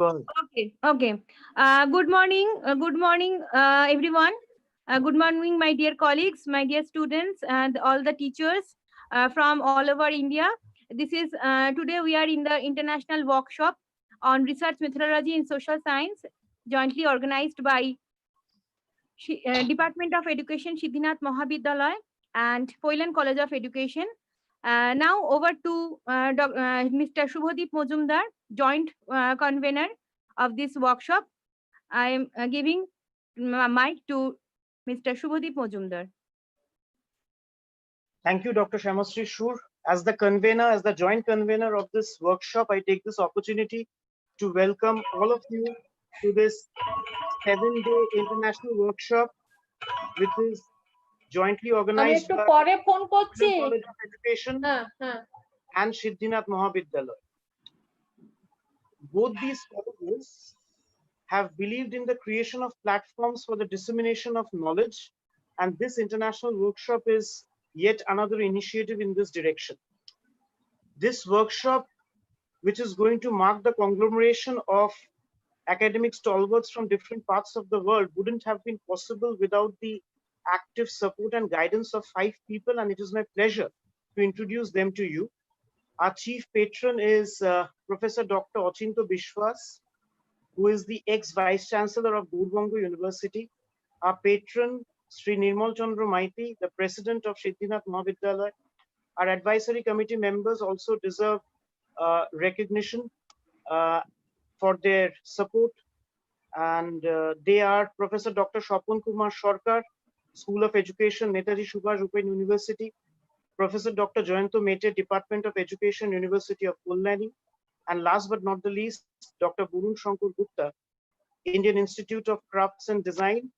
Go Okay, okay. Good morning, everyone. Good morning, my dear colleagues, my dear students, and all the teachers from all over India. This is today we are in the international workshop on research methodology in social science, jointly organized by Department of Education, Siddhinath Mahavidyalaya, and Poilan College of Education. Now over to Mr. Shubhadeep Mojumdar, joint convener of this workshop. I am giving mic to Mr. Shubhadeep Mojumdar. Thank you, Dr. Shyamastri Shur. As the convener, as the joint convener of this workshop, I take this opportunity to welcome all of you to this 7-day international workshop, which is jointly organized by Poilan College of Education and Siddhinath Mahavidyalaya. Both these colleges have believed in the creation of platforms for the dissemination of knowledge, and this international workshop is yet another initiative in this direction. This workshop, which is going to mark the conglomeration of academic stalwarts from different parts of the world, wouldn't have been possible without the active support and guidance of 5 people, and it is my pleasure to introduce them to you. Our chief patron is Professor Dr. Achinto Bishwas, who is the ex-Vice Chancellor of Gaurbanga University. Our patron, Sri Nirmal Chandra Maiti, the President of Siddhinath Mahavidyalaya. Our advisory committee members also deserve recognition for their support. And they are Professor Dr. Shapon Kumar Sarkar, School of Education, Netaji Subhash Open University. Professor Dr. Jayanto Mete, Department of Education, University of Kolkata. And last but not the least, Dr. Burun Shankar Gupta, Indian Institute of Crafts and Design,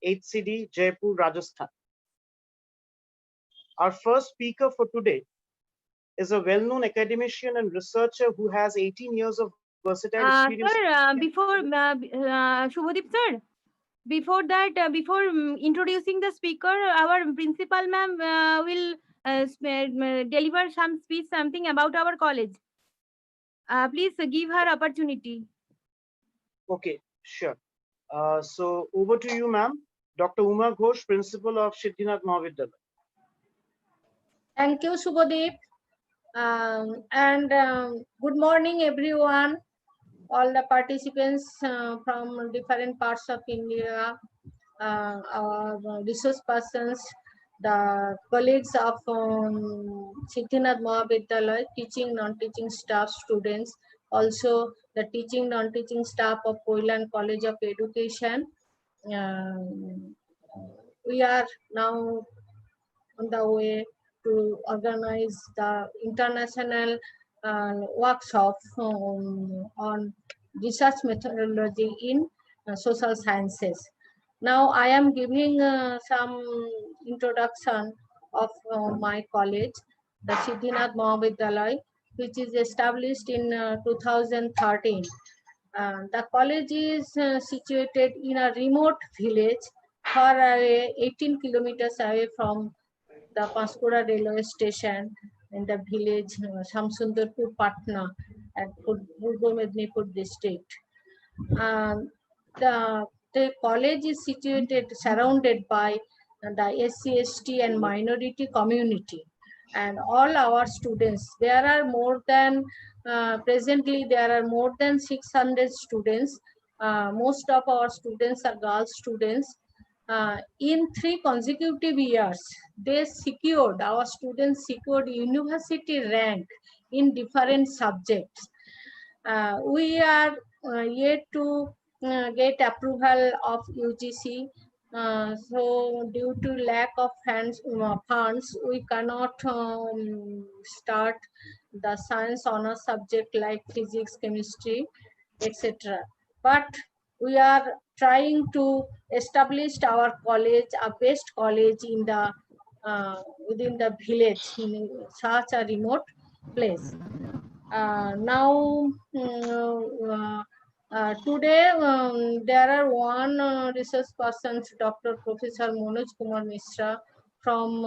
HCD, Jaipur, Rajasthan. Our first speaker for today is a well-known academician and researcher who has 18 years of versatile experience. Sir, before Shubhadeep sir, before that, before introducing the speaker, our principal ma'am will deliver some speech, something about our college. Please give her opportunity. Okay, sure. So over to you, ma'am. Dr. Uma Ghosh, Principal of Siddhinath Mahavidyalaya. Thank you, Subhadeep. Good morning, everyone. All the participants from different parts of India, our resource persons, the colleagues of Siddhinath Mahavidyalaya, teaching, non-teaching staff, students, also the teaching, non-teaching staff of Poilan College of Education. We are now on the way to organize the international workshop on research methodology in social sciences. Now I am giving some introduction of my college, the Siddhinath Mahavidyalaya, which is established in 2013. The college is situated in a remote village far away, 18 kilometers away from the Panchkura railway station in the village Shamsundarpur Patna at Purbo Mednipur district. The college is situated, surrounded by the SC/ST and minority community, and all our students. There are more than presently there are more than 600 students. Most of our students are girl students. In 3 consecutive years, our students secured university rank in different subjects. We are yet to get approval of UGC. So due to lack of funds, we cannot start the science honor subject like physics, chemistry, etc. But we are trying to establish our college, a best college in the within the village in such a remote place. Today there are one research person, Dr. Professor Manoj Kumar Mishra from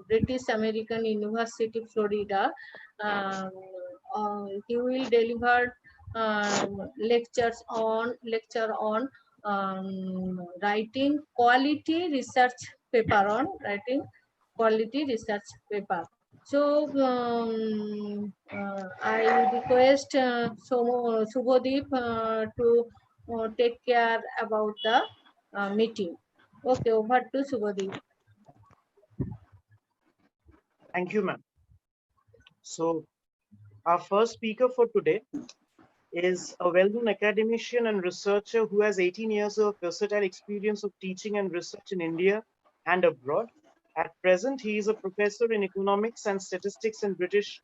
British American University, Florida. He will deliver lecture on writing quality research paper on writing quality research paper. So I request Subodip to take care about the meeting. Okay, over to Subodip. Thank you, ma'am. So our first speaker for today is a well-known academician and researcher who has 18 years of versatile experience of teaching and research in India and abroad. At present, he is a professor in economics and statistics in British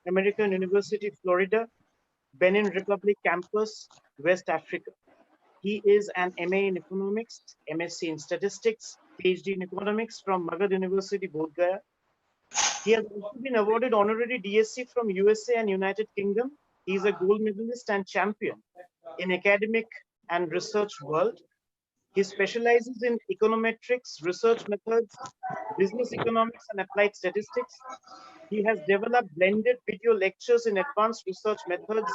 American University, Florida, Benin Republic campus, West Africa. He is an MA in economics, MSc in statistics, PhD in economics from Magad University, Bodh Gaya. He has also been awarded honorary DSc from USA and United Kingdom. He is a gold medalist and champion in academic and research world. He specializes in econometrics, research methods, business economics, and applied statistics. He has developed blended video lectures in advanced research methods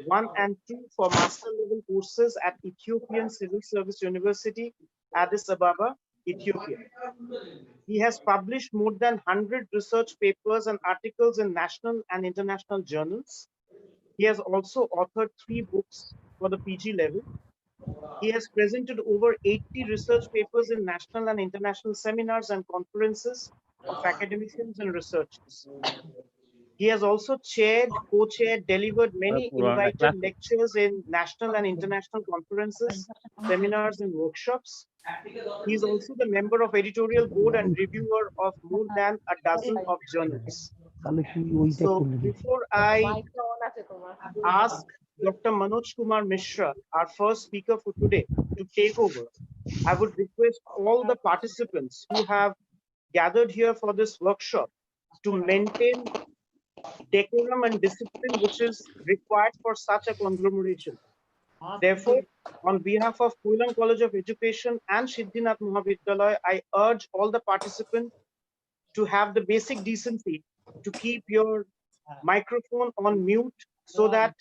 1 and 2 for master level courses at Ethiopian Civil Service University, Addis Ababa, Ethiopia. He has published more than 100 research papers and articles in national and international journals. He has also authored 3 books for the PG level. He has presented over 80 research papers in national and international seminars and conferences of academicians and researchers. He has also chaired, co-chaired, delivered many invited lectures in national and international conferences, seminars, and workshops. He is also the member of editorial board and reviewer of more than a dozen of journals. So before I ask Dr. Manoj Kumar Mishra, our first speaker for today, to take over, I would request all the participants who have gathered here for this workshop to maintain decorum and discipline which is required for such a conglomeration. Therefore, on behalf of Koilan College of Education and Siddhinath Mahavidyalaya, I urge all the participants to have the basic decency to keep your microphone on mute so that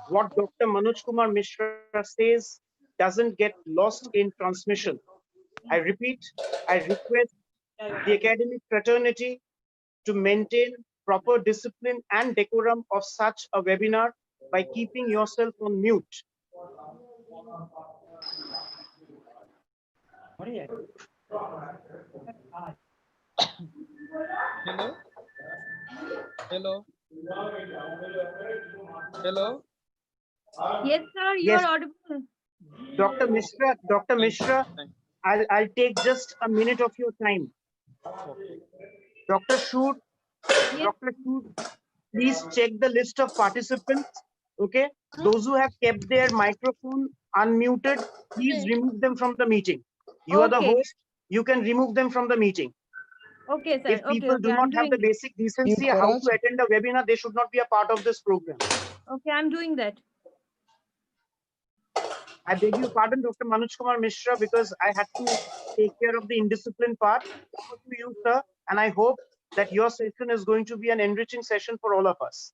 what Dr. Manoj Kumar Mishra says doesn't get lost in transmission. I repeat, I request the academic fraternity to maintain proper discipline and decorum of such a webinar by keeping yourself on mute. Hello. Hello. Hello. Yes, sir, you Yes, are audible. Dr. Mishra, I'll take just a minute of your time. Dr. Shoot, please check the list of participants. Okay, those who have kept their microphone unmuted, please remove them from the meeting. You are the Okay. host. You can remove them from the meeting. Okay, sir. If people do not have the basic decency how to attend a webinar, they should not be a part of this program. Okay, I'm doing that. I beg your pardon, Dr. Manoj Kumar Mishra, because I had to take care of the indisciplined part. Over to you, sir, and I hope that your session is going to be an enriching session for all of us.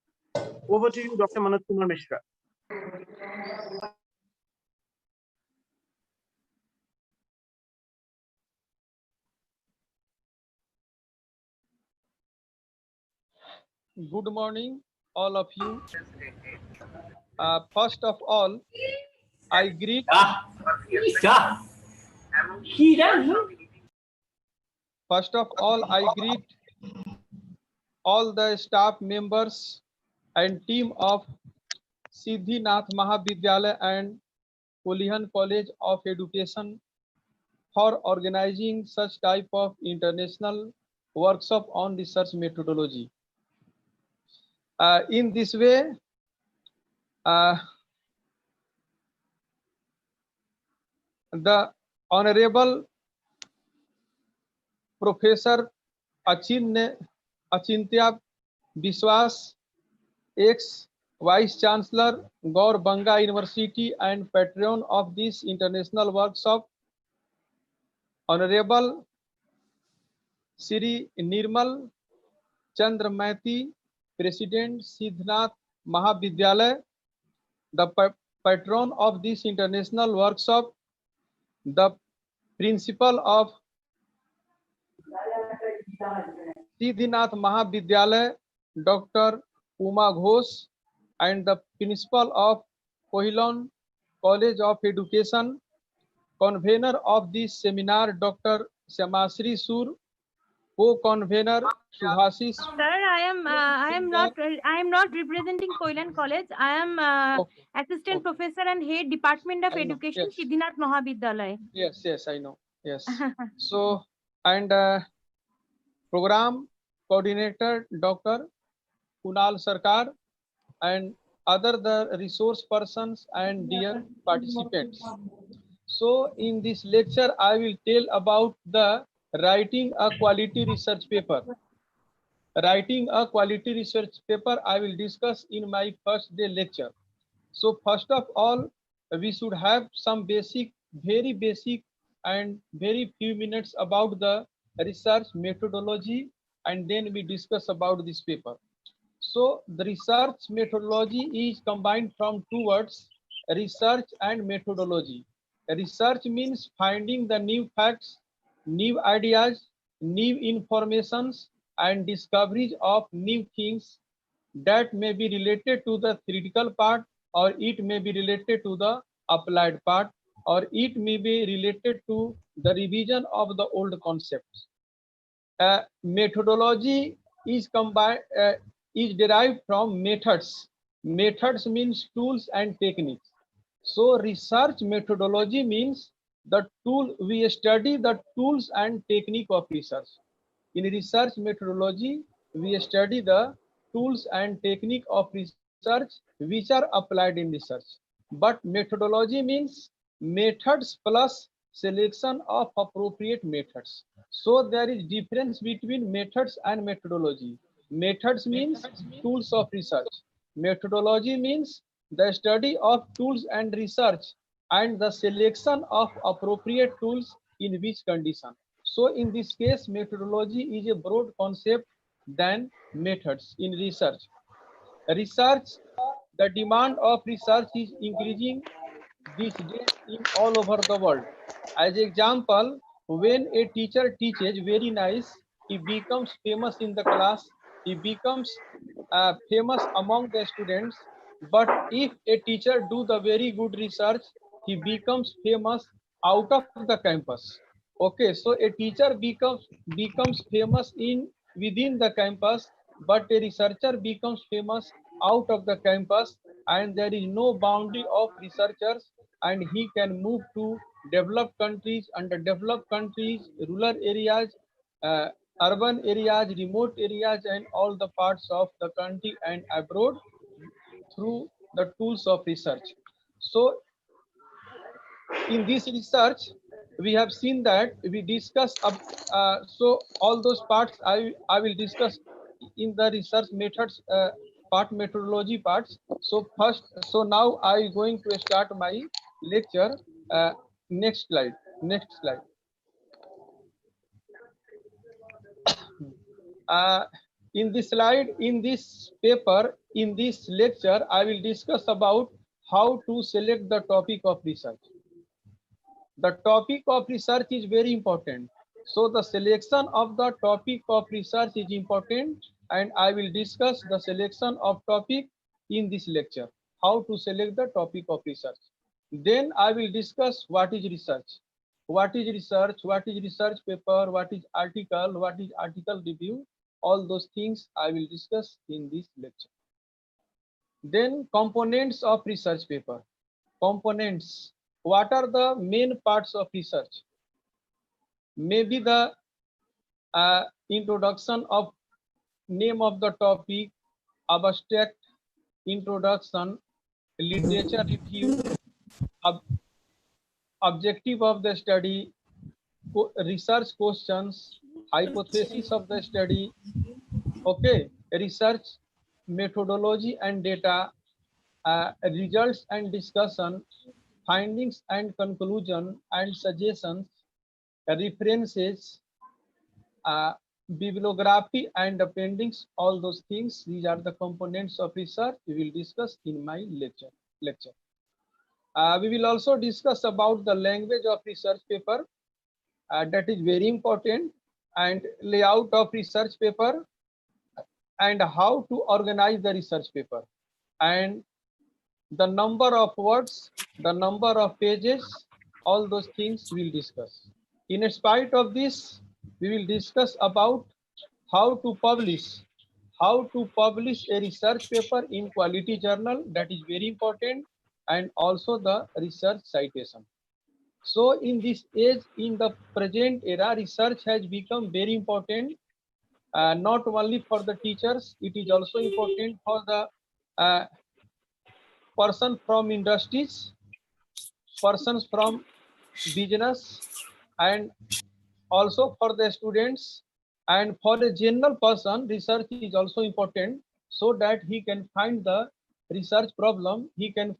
Over to you, Dr. Manoj Kumar Mishra. Good morning, all of you. First of all, I greet all the staff members and team of Siddhinath Mahavidyalaya and Koilan College of Education for organizing such type of international workshop on research methodology. In this way, the Honorable Professor Achintya Biswas, ex-Vice Chancellor, Gaur Banga University and patron of this international workshop, Honorable Shri Nirmal Chandra Maiti, President Siddhinath Mahavidyalaya, The patron of this international workshop, the principal of Siddhinath Mahavidyalaya, Dr. Uma Ghosh, and the principal of Kohilon College of Education, convener of this seminar, Dr. Syamasri Sur, co-convener Subhasis. Sir, I am not representing Koilan College. I am Okay. assistant Okay. professor and head department of I know. education, Yes. Siddhinath Mahavidyalaya. Yes, I know. Yes. So, and program coordinator Dr. Kunal Sarkar, and other the resource persons and dear participants. So in this lecture, I will tell about the writing a quality research paper. Writing a quality research paper I will discuss in my first day lecture. So first of all, we should have some basic, very basic and very few minutes about the research methodology, and then we discuss about this paper. So the research methodology is combined from two words, research and methodology. Research means finding the new facts, new ideas, new informations, and discoveries of new things that may be related to the theoretical part, or it may be related to the applied part, or it may be related to the revision of the old concepts. Methodology is is derived from methods. Methods means tools and techniques. So research methodology means the tool we study the tools and technique of research. In research methodology, we study the tools and technique of research which are applied in research. But methodology means methods plus selection of appropriate methods. So there is difference between methods and methodology. Methods means tools of research. Methodology means the study of tools and research and the selection of appropriate tools in which condition. So in this case, methodology is a broad concept than methods in research. Research, the demand of research is increasing these days in all over the world. As example, when a teacher teaches very nice, he becomes famous in the class, he becomes famous among the students. But if a teacher do the very good research, he becomes famous out of the campus. Okay, so a teacher becomes famous in within the campus, but a researcher becomes famous out of the campus, and there is no boundary of researchers, and he can move to developed countries, underdeveloped countries, rural areas, uh, urban areas, remote areas, and all the parts of the country and abroad through the tools of research. So in this research, we have seen that we discuss so all those parts I will discuss in the research methods part, methodology parts. So first, so now I going to start my lecture. Next slide. Next slide. Uh, in this slide, in this paper, in this lecture, I will discuss about how to select the topic of research. The topic of research is very important. So the selection of the topic of research is important, and I will discuss the selection of topic in this lecture, how to select the topic of research. Then I will discuss what is research, what is research paper, what is article review, all those things I will discuss in this lecture. Then components of research paper. Components. What are the main parts of research? Maybe the introduction of name of the topic, abstract, introduction, literature review, ob objective of the study, research questions, hypothesis of the study, okay, research methodology and data, results and discussion, findings and conclusion and suggestions, references, bibliography and appendix, all those things. These are the components of research we will discuss in my lecture. lecture. We will also discuss about the language of research paper, that is very important, and layout of research paper, and how to organize the research paper, and the number of words, the number of pages, all those things we'll discuss. In spite of this, we will discuss about how to publish a research paper in quality journal, that is very important, and also the research citation. So in this age, in the present era, research has become very important, not only for the teachers, it is also important for the person from industries, persons from business, and also for the students, and for a general person. Research is also important, so that he can find the research problem, he can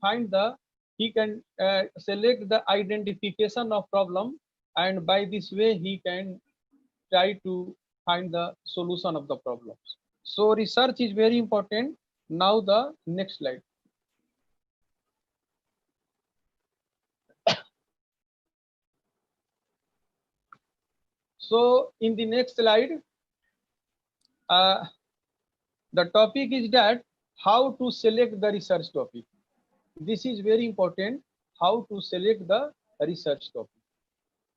select the identification of problem, and by this way he can try to find the solution of the problems. So research is very important. Now the next slide. So in the next slide, the topic is that how to select the research topic. This is very important, how to select the research topic.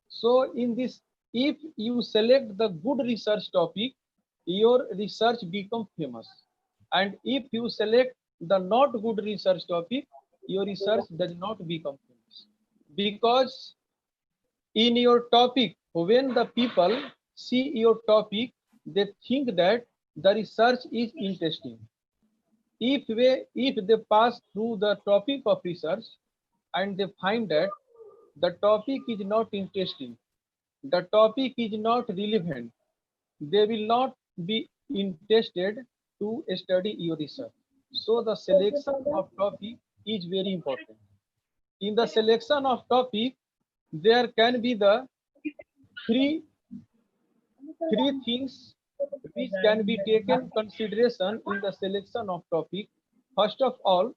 So in this, if you select the good research topic, your research become famous. And if you select the not good research topic, your research does not become famous. Because in your topic, when the people see your topic, they think that the research is interesting. If they pass through the topic of research and they find that the topic is not interesting, the topic is not relevant, they will not be interested to study your research. So the selection of topic is very important. In the selection of topic, there can be the three things which can be taken consideration in the selection of topic. First of all,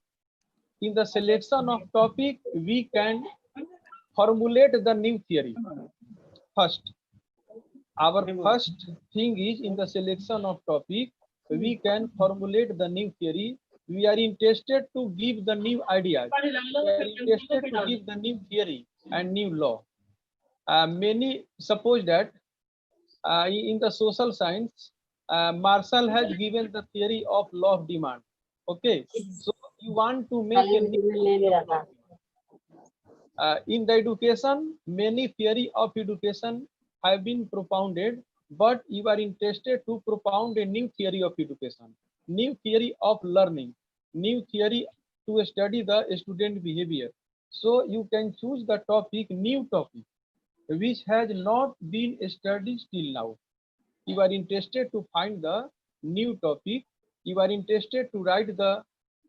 in the selection of topic, we can formulate the new theory. Our first thing is, in the selection of topic, we can formulate the new theory. We are interested to give the new ideas. We are interested to give the new theory and new law. Many suppose that in the social science, Marshall has given the theory of law of demand. Okay, so you want to make a new in the education, many theory of education have been propounded, but you are interested to propound a new theory of education, new theory of learning, new theory to study the student behavior. So you can choose the topic, new topic, which has not been studied till now. You are interested to find the new topic. You are interested to write the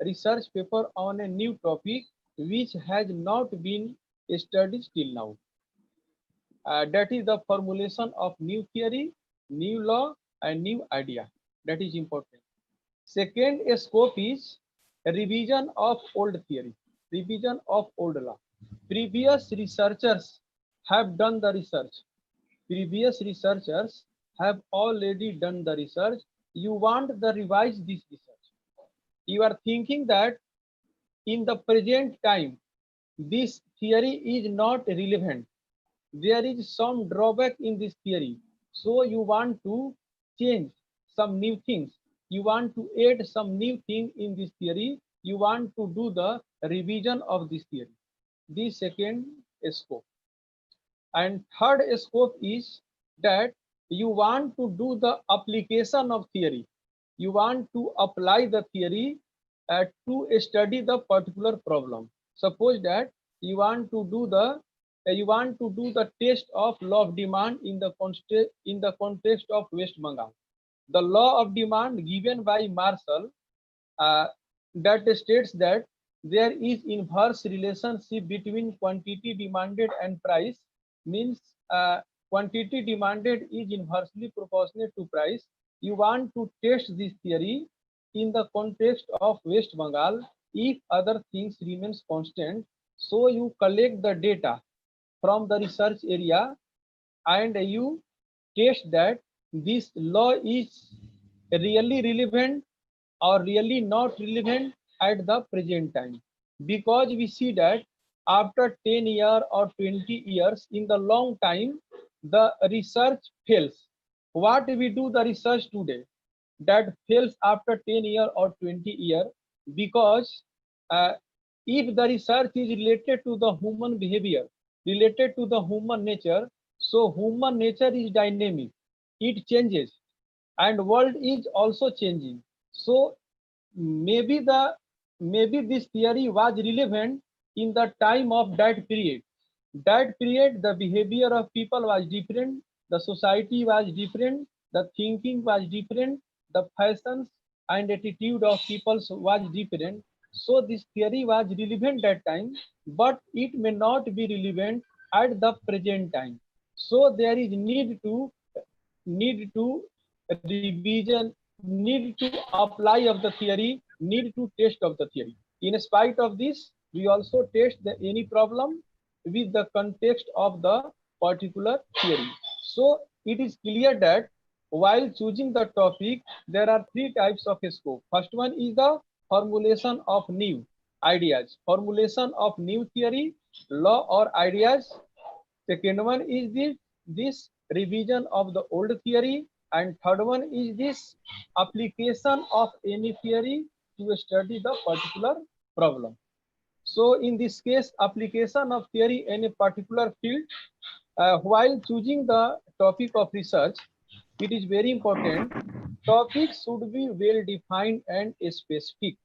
research paper on a new topic which has not been studied till now. That is the formulation of new theory, new law, and new idea. That is important. Second scope is a revision of old theory, revision of old law. Previous researchers have done the research. Previous researchers have already done the research. You want to revise this research. You are thinking that in the present time, this theory is not relevant. There is some drawback in this theory. So you want to change some new things. You want to add some new thing in this theory. You want to do the revision of this theory. The second scope. And third scope is that you want to do the application of theory. You want to apply the theory to study the particular problem. Suppose that you want to do the test of law of demand in the context of West Bengal. The law of demand given by Marshall that states that there is inverse relationship between quantity demanded and price, means quantity demanded is inversely proportionate to price. You want to test this theory in the context of West Bengal. if other things remains constant, so you collect the data from the research area and you test that this law is really relevant or really not relevant at the present time. Because we see that after 10 years or 20 years, in the long time, the research fails. What we do the research today that fails after 10 years or 20 years, because uh, if the research is related to the human behavior, related to the human nature, so human nature is dynamic, it changes, and world is also changing. So maybe this theory was relevant in the time of that period. That period the behavior of people was different, the society was different, the thinking was different, the fashions and attitude of people was different. So this theory was relevant that time, but it may not be relevant at the present time. So there is need to revision, need to apply of the theory, need to test of the theory. In spite of this, we also test the any problem with the context of the particular theory. So it is clear that while choosing the topic, there are three types of scope. First one is the formulation of new ideas, formulation of new theory, law or ideas. Second one is this revision of the old theory, and third one is this application of any theory to study the particular problem. So in this case, application of theory in a particular field, while choosing the topic of research, it is very important. Topics should be well defined and specific.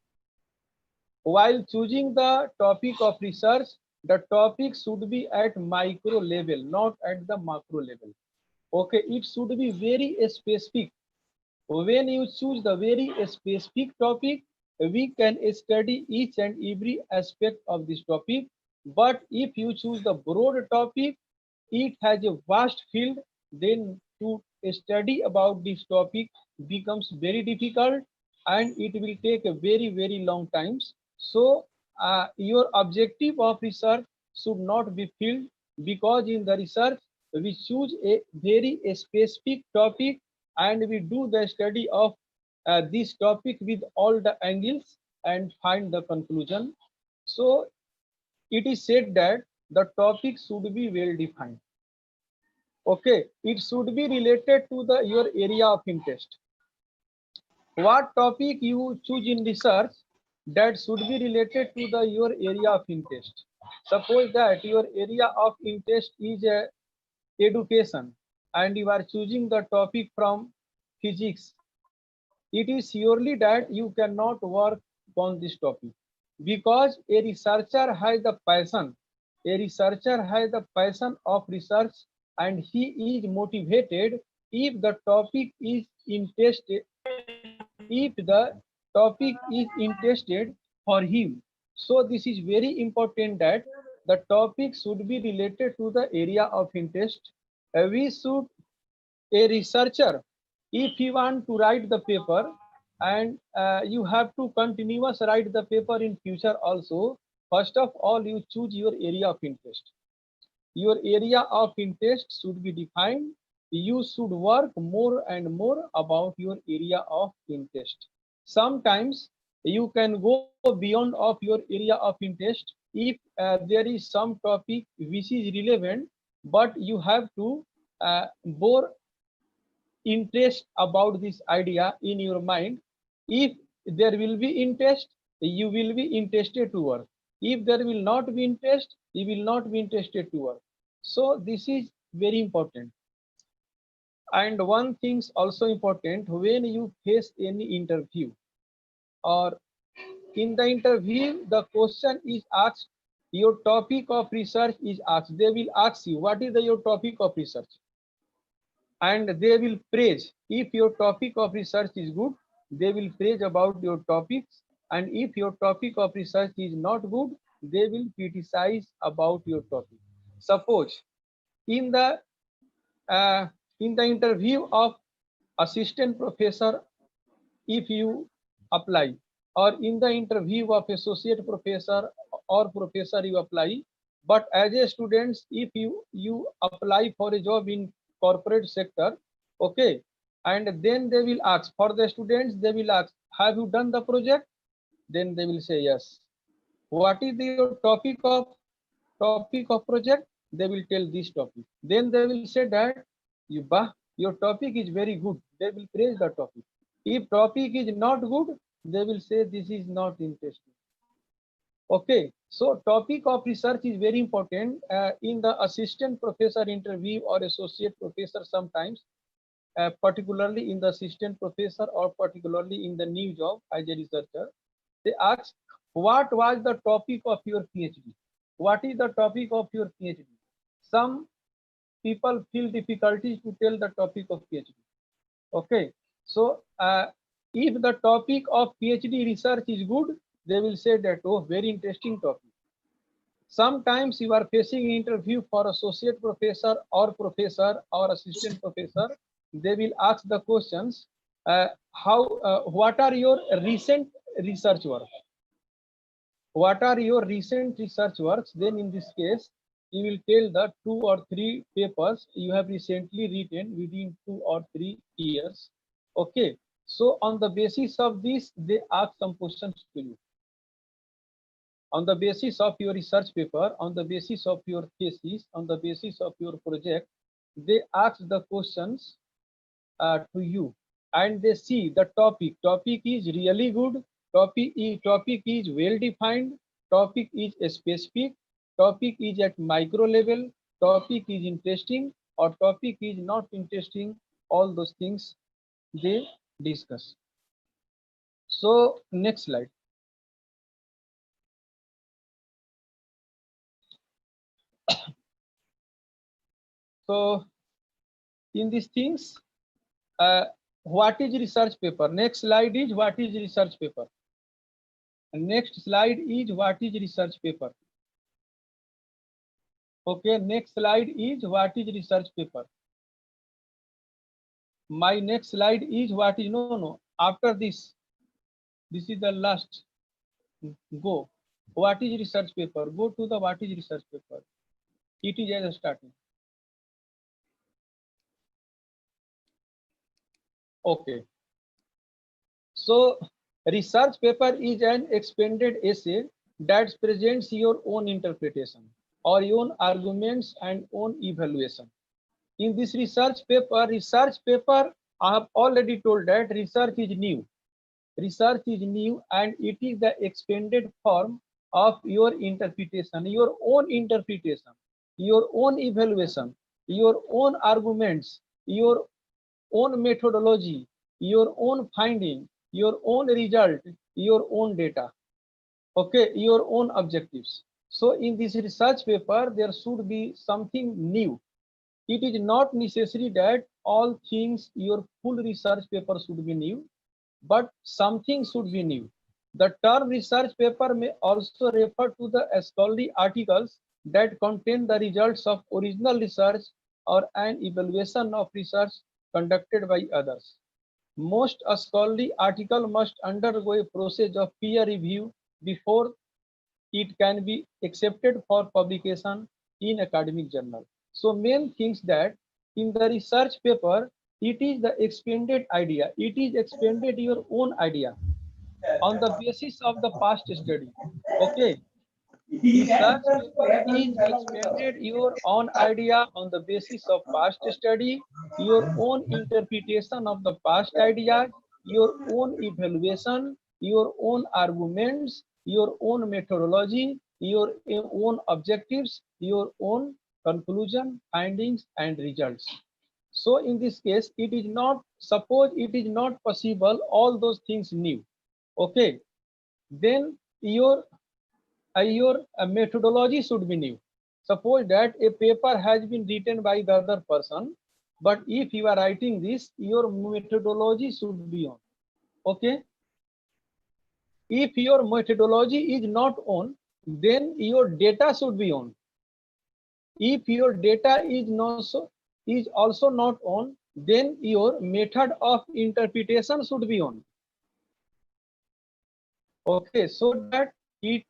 While choosing the topic of research, the topic should be at micro level, not at the macro level. Okay, it should be very specific. When you choose the very specific topic, we can study each and every aspect of this topic. But if you choose the broad topic, it has a vast field, then to study about this topic becomes very difficult and it will take a very long times. So your objective of research should not be filled, because in the research we choose a very specific topic and we do the study of this topic with all the angles and find the conclusion. So it is said that the topic should be well defined. Okay, it should be related to the your area of interest. What topic you choose in research, that should be related to the your area of interest. Suppose that your area of interest is education and you are choosing the topic from physics, it is surely that you cannot work on this topic, because a researcher has the passion, a researcher has the passion of research, and he is motivated if the topic is interested, if the topic is interested for him. So this is very important that the topic should be related to the area of interest. We should, a researcher, if you want to write the paper and you have to continuous write the paper in future also, first of all you choose your area of interest. Your area of interest should be defined. You should work more and more about your area of interest. Sometimes you can go beyond of your area of interest if there is some topic which is relevant, but you have to bore interest about this idea in your mind. If there will be interest, you will be interested to work. If there will not be interest, you will not be interested to work. So this is very important. And one thing's also important, when you face any interview or in the interview, the question is asked, your topic of research is asked. They will ask you, what is your topic of research? And they will praise. If your topic of research is good, they will praise about your topics. And if your topic of research is not good, they will criticize about your topic. Suppose in the interview of assistant professor, if you apply, or in the interview of associate professor or professor you apply. But as a student, if you apply for a job in corporate sector, okay, and then they will ask for the students, they will ask, have you done the project? Then they will say yes. What is your topic of project? They will tell this topic. Then they will say that your topic is very good. They will praise the topic. If topic is not good, they will say this is not interesting. Okay, so topic of research is very important in the assistant professor interview or associate professor sometimes, particularly in the assistant professor or particularly in the new job as a researcher. They ask, what was the topic of your PhD? What is the topic of your PhD? Some people feel difficulties to tell the topic of PhD. Okay, so if the topic of PhD research is good, they will say that, oh, very interesting topic. Sometimes you are facing interview for associate professor or assistant professor. They will ask the questions, what are your recent research work? What are your recent research works? Then in this case, you will tell the 2 or 3 papers you have recently written within 2 or 3 years. Okay, so on the basis of this, they ask some questions to you. On the basis of your research paper, on the basis of your thesis, on the basis of your project, they ask the questions to you, and they see the topic. Topic is really good. Topic is well defined. Topic is specific. Topic is at micro level. Topic is interesting, or topic is not interesting. All those things they discuss. So next slide. So in these things, what is research paper? Next slide is what is research paper. Next slide is what is research paper. Okay, next slide is what is research paper. My next slide is what is no. After this is the last. Go. What is research paper? Go to the what is research paper. It is as a starting. Okay. So research paper is an expanded essay that presents your own interpretation or your own arguments and own evaluation. In this research paper, I have already told that research is new. Research is new and it is the expanded form of your interpretation, your own interpretation, your own evaluation, your own arguments, your own methodology, your own finding, your own result, your own data, okay, your own objectives. So in this research paper, there should be something new. It is not necessary that all things, your full research paper should be new, but something should be new. The term research paper may also refer to the scholarly articles that contain the results of original research or an evaluation of research conducted by others. Most scholarly article must undergo a process of peer review before it can be accepted for publication in academic journal. So main things that in the research paper, it is the expanded idea. It is expanded your own idea on the basis of the past study. Okay. Research paper is expanded your own idea on the basis of past study, your own interpretation of the past ideas, your own evaluation, your own arguments, your own methodology, your own objectives, your own conclusion, findings, and results. So in this case, it is not, suppose it is not possible, all those things new. Okay, then your methodology should be new. Suppose that a paper has been written by the other person, but if you are writing this, your methodology should be on. Okay. If your methodology is not on, then your data should be on. If your data is also not on, then your method of interpretation should be on. Okay, so that it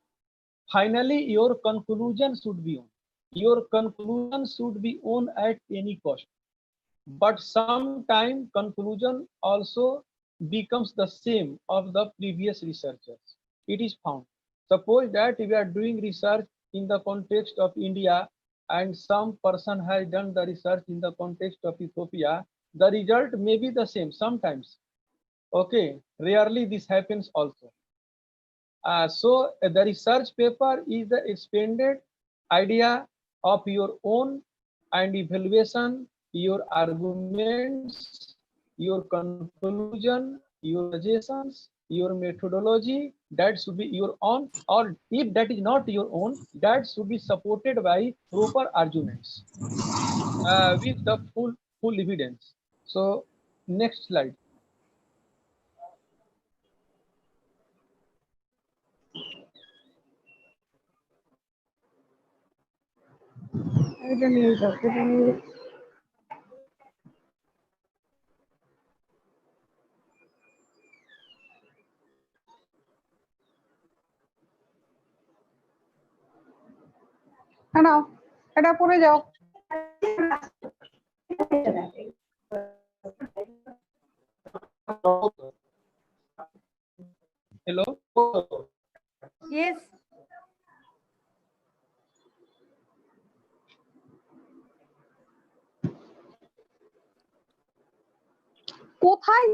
finally your conclusion should be on. Your conclusion should be on at any cost. But sometime conclusion also becomes the same of the previous researchers. It is found. Suppose that we are doing research in the context of India and some person has done the research in the context of Ethiopia, the result may be the same sometimes. Okay, rarely this happens also. So the research paper is the expanded idea of your own and evaluation, your arguments, your conclusion, your suggestions, your methodology, that should be your own, or if that is not your own, that should be supported by proper arguments with the full evidence. So next slide. এটা পরে যাও। Hello. Yes. কোথায়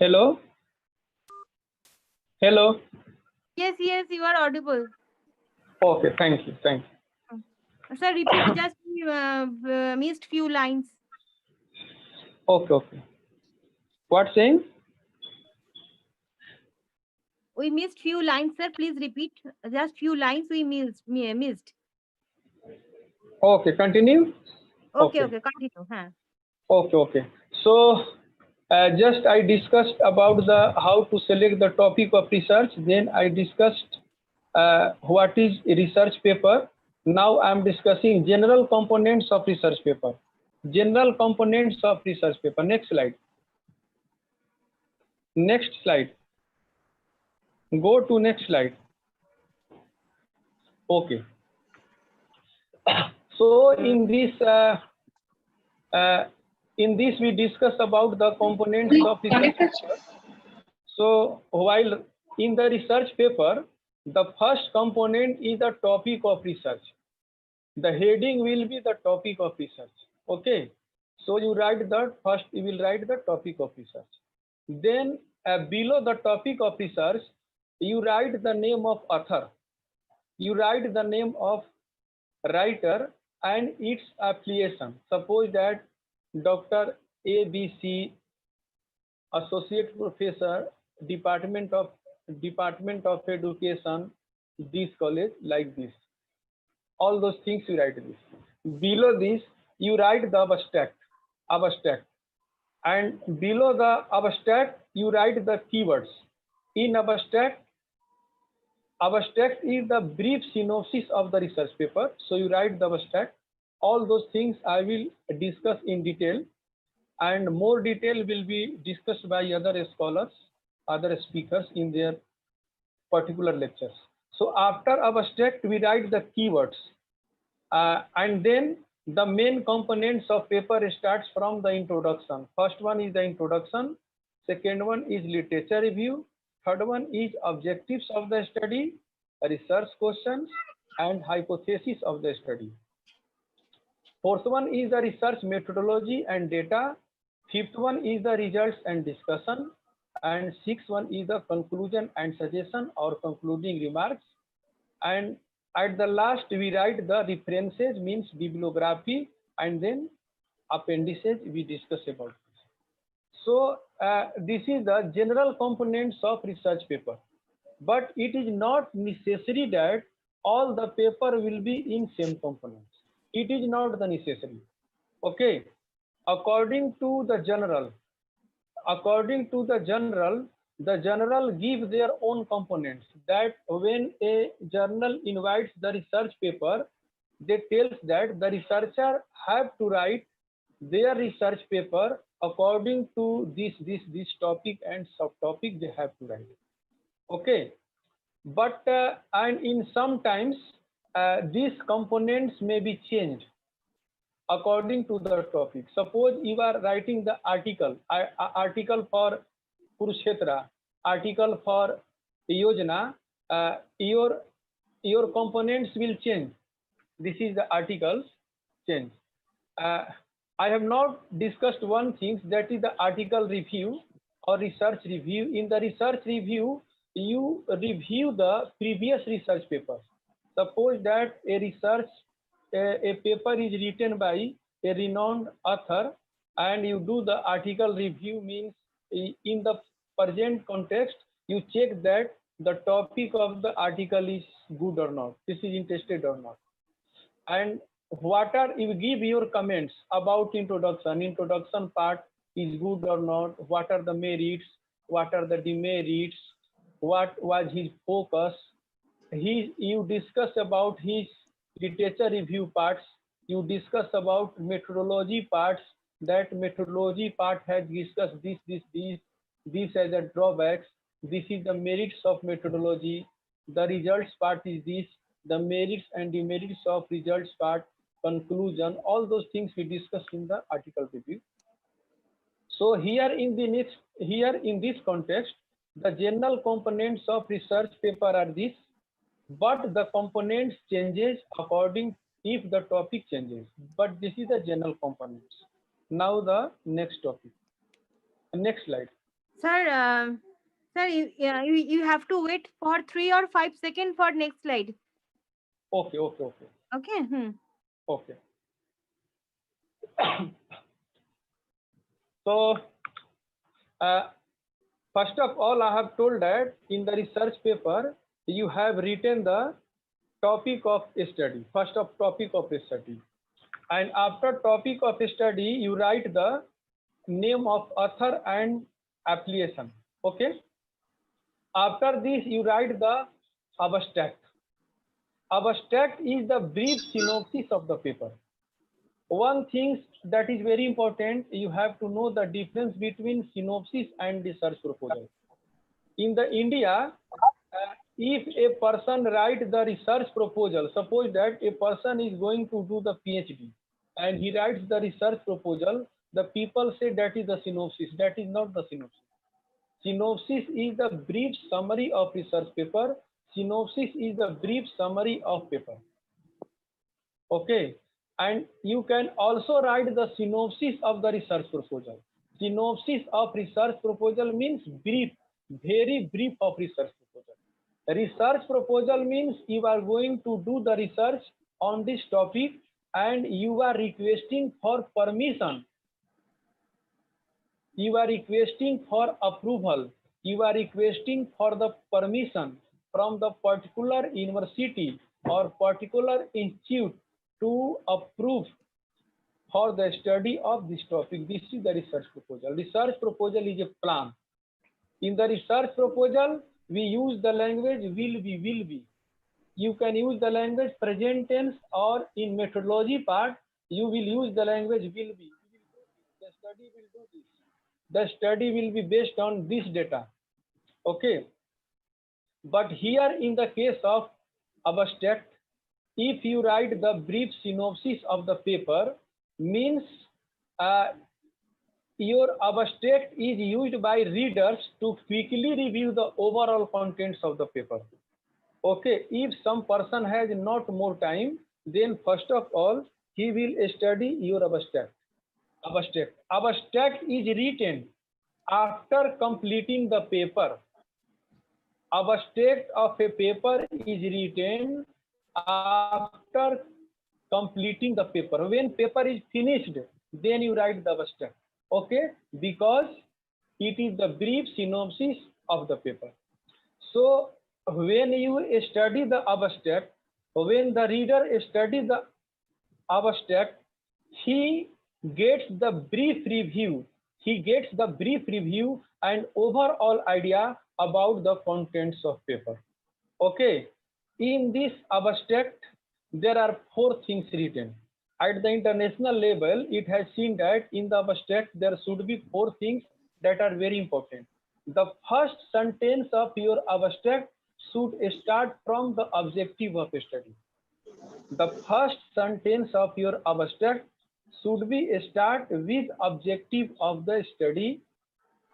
Hello. Hello. Yes, yes, you are audible. Okay, thank you. Thank you. Sir, repeat, just missed few lines. Okay, okay. What saying? We missed few lines, sir. Please repeat. Just few lines we missed. Okay, continue. Okay, Okay. okay, continue. Huh. Okay, okay. So just I discussed about the how to select the topic of research. Then I discussed what is a research paper. Now I am discussing general components of research paper. General components of research paper. Next slide. Next slide. Go to next slide. Okay. So in this we discussed about the components of research paper. So while in the research paper, the first component is the topic of research. The heading will be the topic of research. Okay. So you write the first, you will write the topic of research. Then below the topic of research, you write the name of author. You write the name of writer and its affiliation. Suppose that Dr. ABC, Associate Professor, Department of Education, this college, like this. All those things you write this. Below this, you write the abstract, and below the abstract, you write the keywords. In abstract is the brief synopsis of the research paper. So you write the abstract. All those things I will discuss in detail, and more detail will be discussed by other scholars, other speakers in their particular lectures. So after abstract, we write the keywords, and then the main components of paper starts from the introduction. First one is the introduction, second one is literature review, third one is objectives of the study, research questions, and hypothesis of the study. Fourth one is the research methodology and data. Fifth one is the results and discussion. And sixth one is the conclusion and suggestion or concluding remarks. And at the last, we write the references, means bibliography, and then appendices we discuss about this. So this is the general components of research paper. But it is not necessary that all the paper will be in same components. It is not the necessary. Okay. According to the general, the general give their own components, that when a journal invites the research paper, they tells that the researcher have to write their research paper according to this topic and subtopic they have to write. Okay, but and in sometimes these components may be changed according to the topic. Suppose you are writing the article for Kurukshetra, article for Yojana, your components will change. This is the articles change. I have not discussed one thing, that is the article review or research review. In the research review, you review the previous research papers. Suppose that a paper is written by a renowned author, and you do the article review, means in the present context, you check that the topic of the article is good or not, this is interested or not. And you give your comments about introduction part is good or not, what are the merits, what are the demerits, what was his focus. You discuss about his literature review parts, you discuss about methodology parts, that methodology part has discussed this as a drawbacks, this is the merits of methodology, the results part is this, the merits and demerits of results part, conclusion, all those things we discussed in the article review. So here in this context, the general components of research paper are this, but the components changes according if the topic changes, but this is the general components. Now the next topic, next slide. Sir, you have to wait for 3 or 5 seconds for next slide. Okay. Okay. Okay. So first of all, I have told that in the research paper you have written the topic of study, first of topic of study, and after topic of study you write the name of author and affiliation. Okay, after this you write the abstract. Abstract is the brief synopsis of the paper. One thing that is very important, you have to know the difference between synopsis and research proposal. In the India, if a person writes the research proposal, suppose that a person is going to do the PhD and he writes the research proposal, the people say that is the synopsis. That is not the synopsis. Synopsis is the brief summary of research paper. Synopsis is the brief summary of paper. Okay. And you can also write the synopsis of the research proposal. Synopsis of research proposal means brief, very brief of research proposal. Research proposal means you are going to do the research on this topic and you are requesting for permission. You are requesting for approval. You are requesting for the permission from the particular university or particular institute to approve for the study of this topic. This is the research proposal. Research proposal is a plan. In the research proposal, we use the language will be. You can use the language present tense, or in methodology part, you will use the language will be. The study will do this. The study will be based on this data. Okay. But here in the case of abstract, if you write the brief synopsis of the paper, means your abstract is used by readers to quickly review the overall contents of the paper. Okay, if some person has not more time, then first of all, he will study your abstract. Abstract is written after completing the paper. Abstract of a paper is written after completing the paper. When paper is finished, then you write the abstract. Okay, because it is the brief synopsis of the paper. So when you study the abstract, when the reader studies the abstract, he gets the brief review. He gets the brief review and overall idea about the contents of paper. Okay, in this abstract, there are 4 things written. At the international level, it has seen that in the abstract, there should be 4 things that are very important. The first sentence of your abstract should start from the objective of study. The first sentence of your abstract should be start with objective of the study.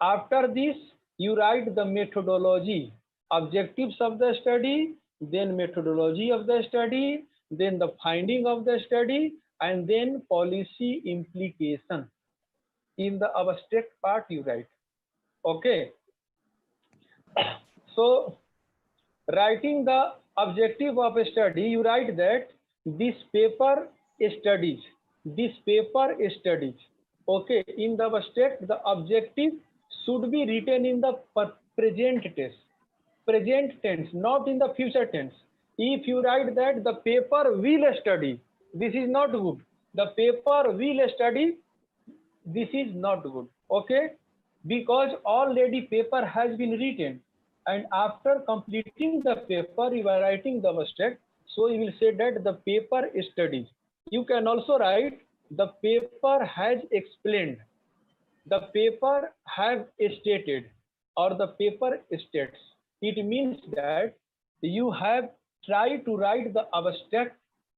After this, you write the methodology, objectives of the study, then methodology of the study, then the finding of the study, and then policy implication. In the abstract part, you write. Okay. So, writing the objective of a study, you write that this paper studies. This paper studies. Okay. In the abstract, the objective should be written in the present tense, not in the future tense. If you write that the paper will study, this is not good. The paper will study, this is not good. Okay, because already paper has been written, and after completing the paper, you are writing the abstract. So you will say that the paper studies. You can also write the paper has explained, the paper has stated, or the paper states. It means that you have tried to write the abstract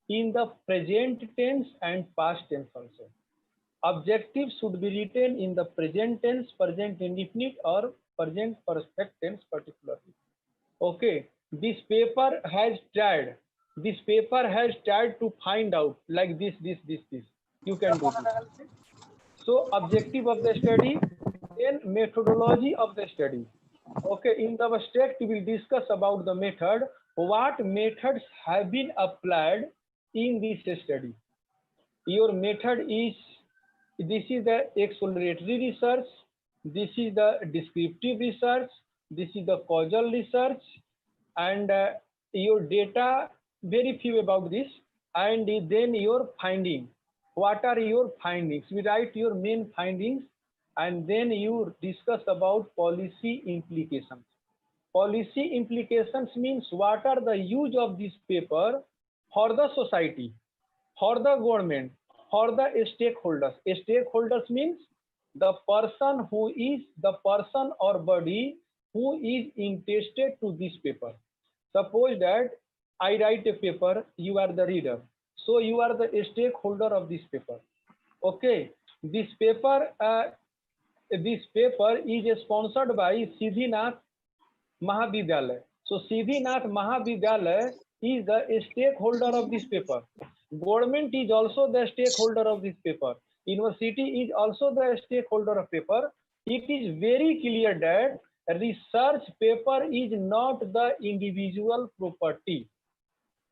in the present tense and past tense also. Objective should be written in the present tense, present indefinite, or present perfect tense particularly. Okay, this paper has tried. This paper has tried to find out like this. You can do this. So objective of the study, then methodology of the study. Okay, in the abstract we will discuss about the method. What methods have been applied in this study? Your method is, this is the exploratory research, this is the descriptive research, this is the causal research, and your data, very few about this, and then your finding. What are your findings? We write your main findings, and then you discuss about policy implications. Policy implications means what are the use of this paper for the society, for the government, for the stakeholders. Stakeholders means the person who is the person or body who is interested to this paper. Suppose that I write a paper, you are the reader. So you are the stakeholder of this paper. Okay, this paper is sponsored by Siddhi Nath Mahavidyalaya. So Siddhi Nath Mahavidyalaya is the stakeholder of this paper. Government is also the stakeholder of this paper. University is also the stakeholder of paper. It is very clear that research paper is not the individual property.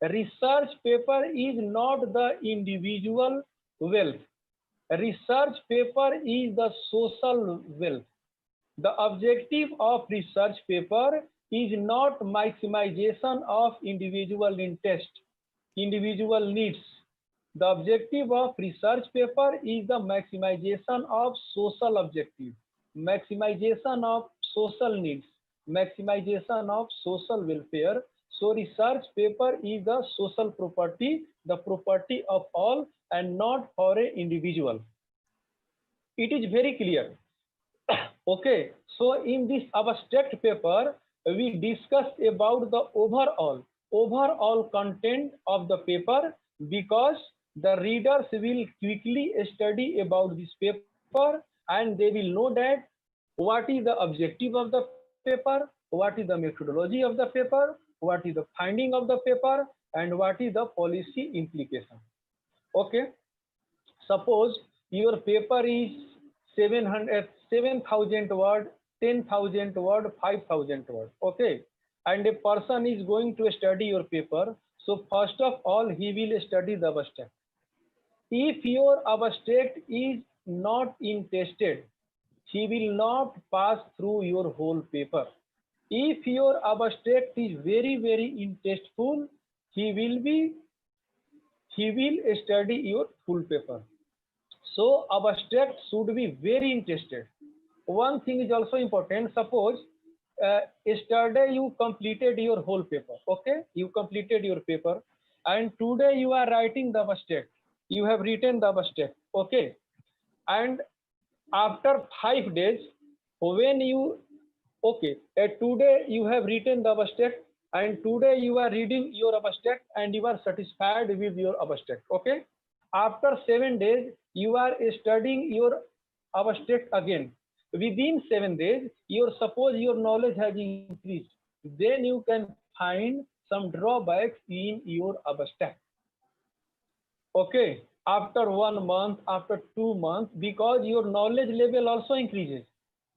Research paper is not the individual wealth. Research paper is the social wealth. The objective of research paper is not maximization of individual interest, individual needs. The objective of research paper is the maximization of social objective, maximization of social needs, maximization of social welfare. So research paper is the social property, the property of all and not for an individual. It is very clear. Okay, so in this abstract paper, we discussed about the overall content of the paper, because the readers will quickly study about this paper and they will know that what is the objective of the paper, what is the methodology of the paper, what is the finding of the paper, and what is the policy implication. Okay, suppose your paper is 7,000 word, 10,000 word, 5,000 word. Okay, and a person is going to study your paper. So first of all, he will study the abstract. If your abstract is not interested, he will not pass through your whole paper. If your abstract is very, very interestful, he will study your full paper. So abstract should be very interested. One thing is also important. Suppose yesterday you completed your whole paper. Okay, you completed your paper, and today you are writing the abstract. You have written the abstract. Okay, and after 5 days, when you today you have written the abstract, and today you are reading your abstract and you are satisfied with your abstract. Okay, after 7 days you are studying your abstract again. Within 7 days, suppose your knowledge has increased, then you can find some drawbacks in your abstract. Okay, after 1 month, after 2 months, because your knowledge level also increases,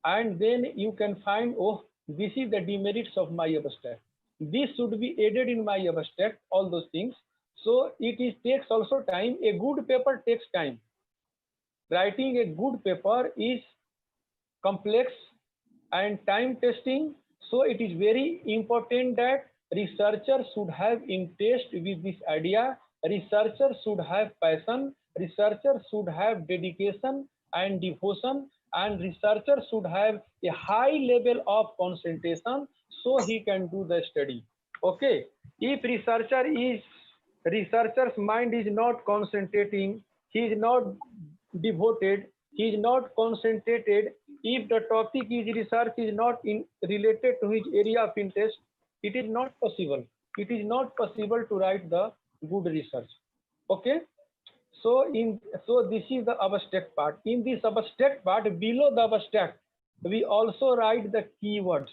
and then you can find, oh, this is the demerits of my abstract. This should be added in my abstract, all those things. So takes also time. A good paper takes time. Writing a good paper is complex and time testing. So it is very important that researchers should have interest with this idea. Researchers should have passion. Researchers should have dedication and devotion, and researchers should have a high level of concentration so he can do the study. Okay, if researcher's mind is not concentrating, he is not devoted, he is not concentrated, if the topic is research is not related to his area of interest, it is not possible. It is not possible to write the good research. Okay, so this is the abstract part. In this abstract part, below the abstract, we also write the keywords.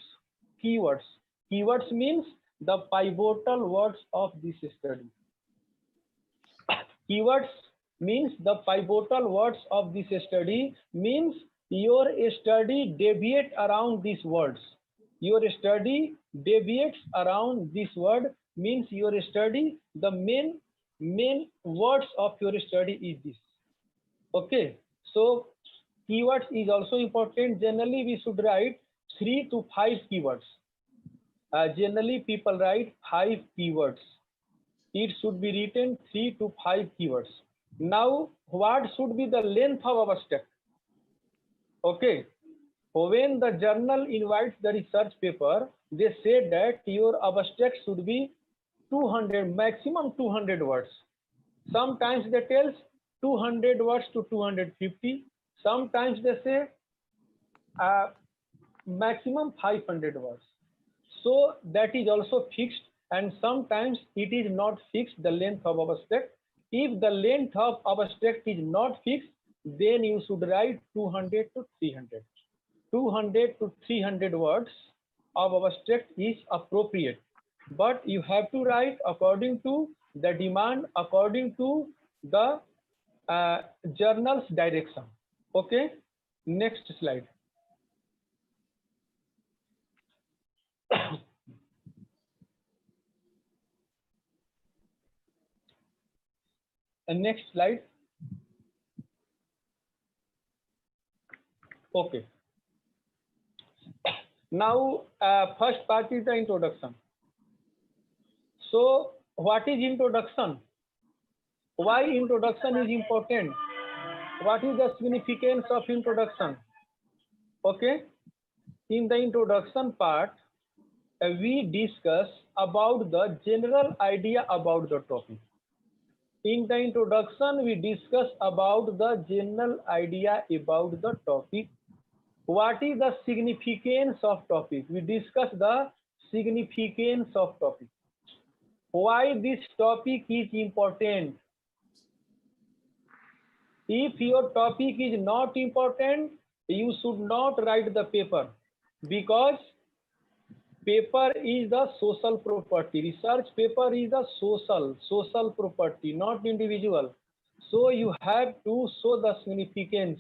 Keywords means the pivotal words of this study. Keywords means the pivotal words of this study, means your study deviates around these words. Your study deviates around this word, means your study, the main words of your study is this. Okay, so keywords is also important. Generally, we should write 3 to 5 keywords. Generally, people write 5 keywords. It should be written 3 to 5 keywords. Now, what should be the length of abstract? Okay, when the journal invites the research paper, they say that your abstract should be 200, maximum 200 words. Sometimes they tell 200 words to 250. Sometimes they say maximum 500 words. So that is also fixed, and sometimes it is not fixed, the length of abstract. If the length of abstract is not fixed, then you should write 200 to 300. 200 to 300 words of abstract is appropriate, but you have to write according to the demand according to the journal's direction. Okay, next slide. Next slide. Okay. Now, first part is the introduction. So, what is introduction? Why introduction is important? What is the significance of introduction? Okay. In the introduction part, we discuss about the general idea about the topic. In the introduction, we discuss about the general idea about the topic. What is the significance of topic? We discuss the significance of topic. Why this topic is important? If your topic is not important, you should not write the paper, because paper is the social property. Research paper is the social property, not individual. So you have to show the significance.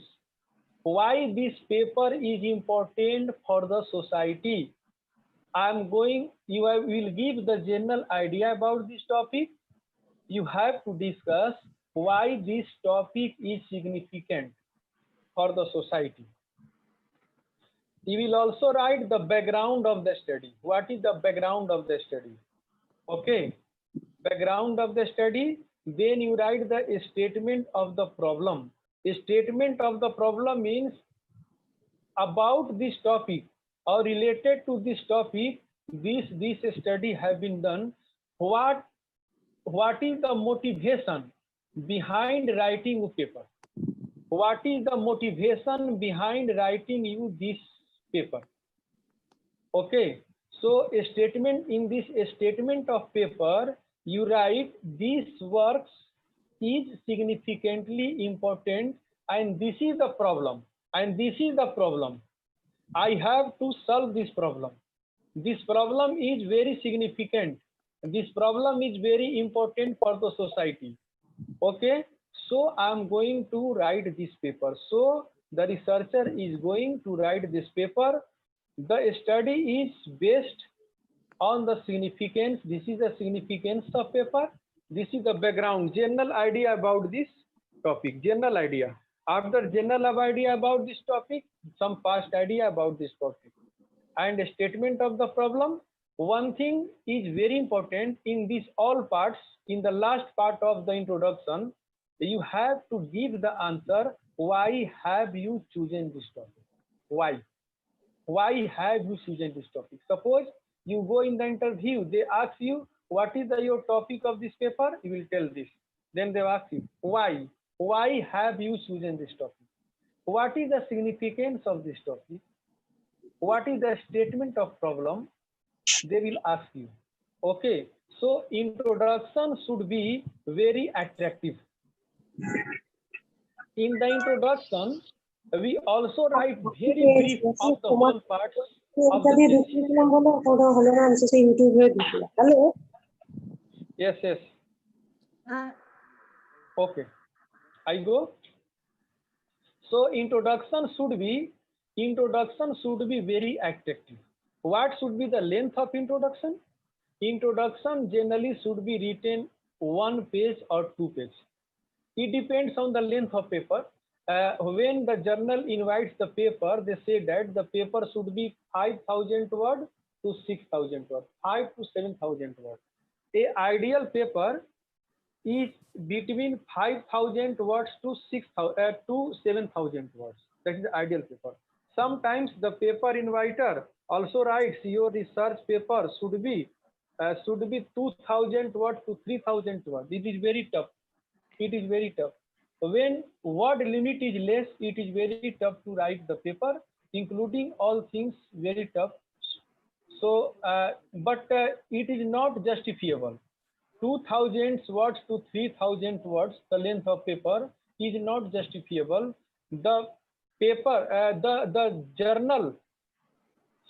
Why this paper is important for the society? You will give the general idea about this topic. You have to discuss why this topic is significant for the society. You will also write the background of the study. What is the background of the study? Okay, background of the study. Then you write the statement of the problem. A statement of the problem means about this topic or related to this topic, this study have been done. What is the motivation behind writing a paper? What is the motivation behind writing you this paper? Okay, so a statement, in this statement of paper, you write this works is significantly important, and this is the problem, and this is the problem. I have to solve this problem. This problem is very significant. This problem is very important for the society. Okay, so I'm going to write this paper. So the researcher is going to write this paper. The study is based on the significance. This is the significance of paper. This is the background, general idea about this topic, general idea. After general idea about this topic, some past idea about this topic, and a statement of the problem. One thing is very important in these all parts. In the last part of the introduction, you have to give the answer. Why have you chosen this topic? Why? Why have you chosen this topic? Suppose you go in the interview, they ask you, what is your topic of this paper? You will tell this. Then they ask you, why? Why have you chosen this topic? What is the significance of this topic? What is the statement of problem? They will ask you. Okay, so introduction should be very attractive. In the introduction, we also write very brief of the whole parts of the Yes, yes. Okay, I go. So introduction should be very attractive. What should be the length of introduction? Introduction generally should be written 1 page or 2 pages. It depends on the length of paper. When the journal invites the paper, they say that the paper should be 5,000 words to 6,000 words, 5 to 7,000 words. A ideal paper is between 5,000 words to 7,000 words. That is the ideal paper. Sometimes the paper inviter also writes your research paper should be 2,000 words to 3,000 words. It is very tough. It is very tough. When word limit is less, it is very tough to write the paper, including all things very tough. So, but it is not justifiable. 2,000 words to 3,000 words, the length of paper is not justifiable. The paper, the journal,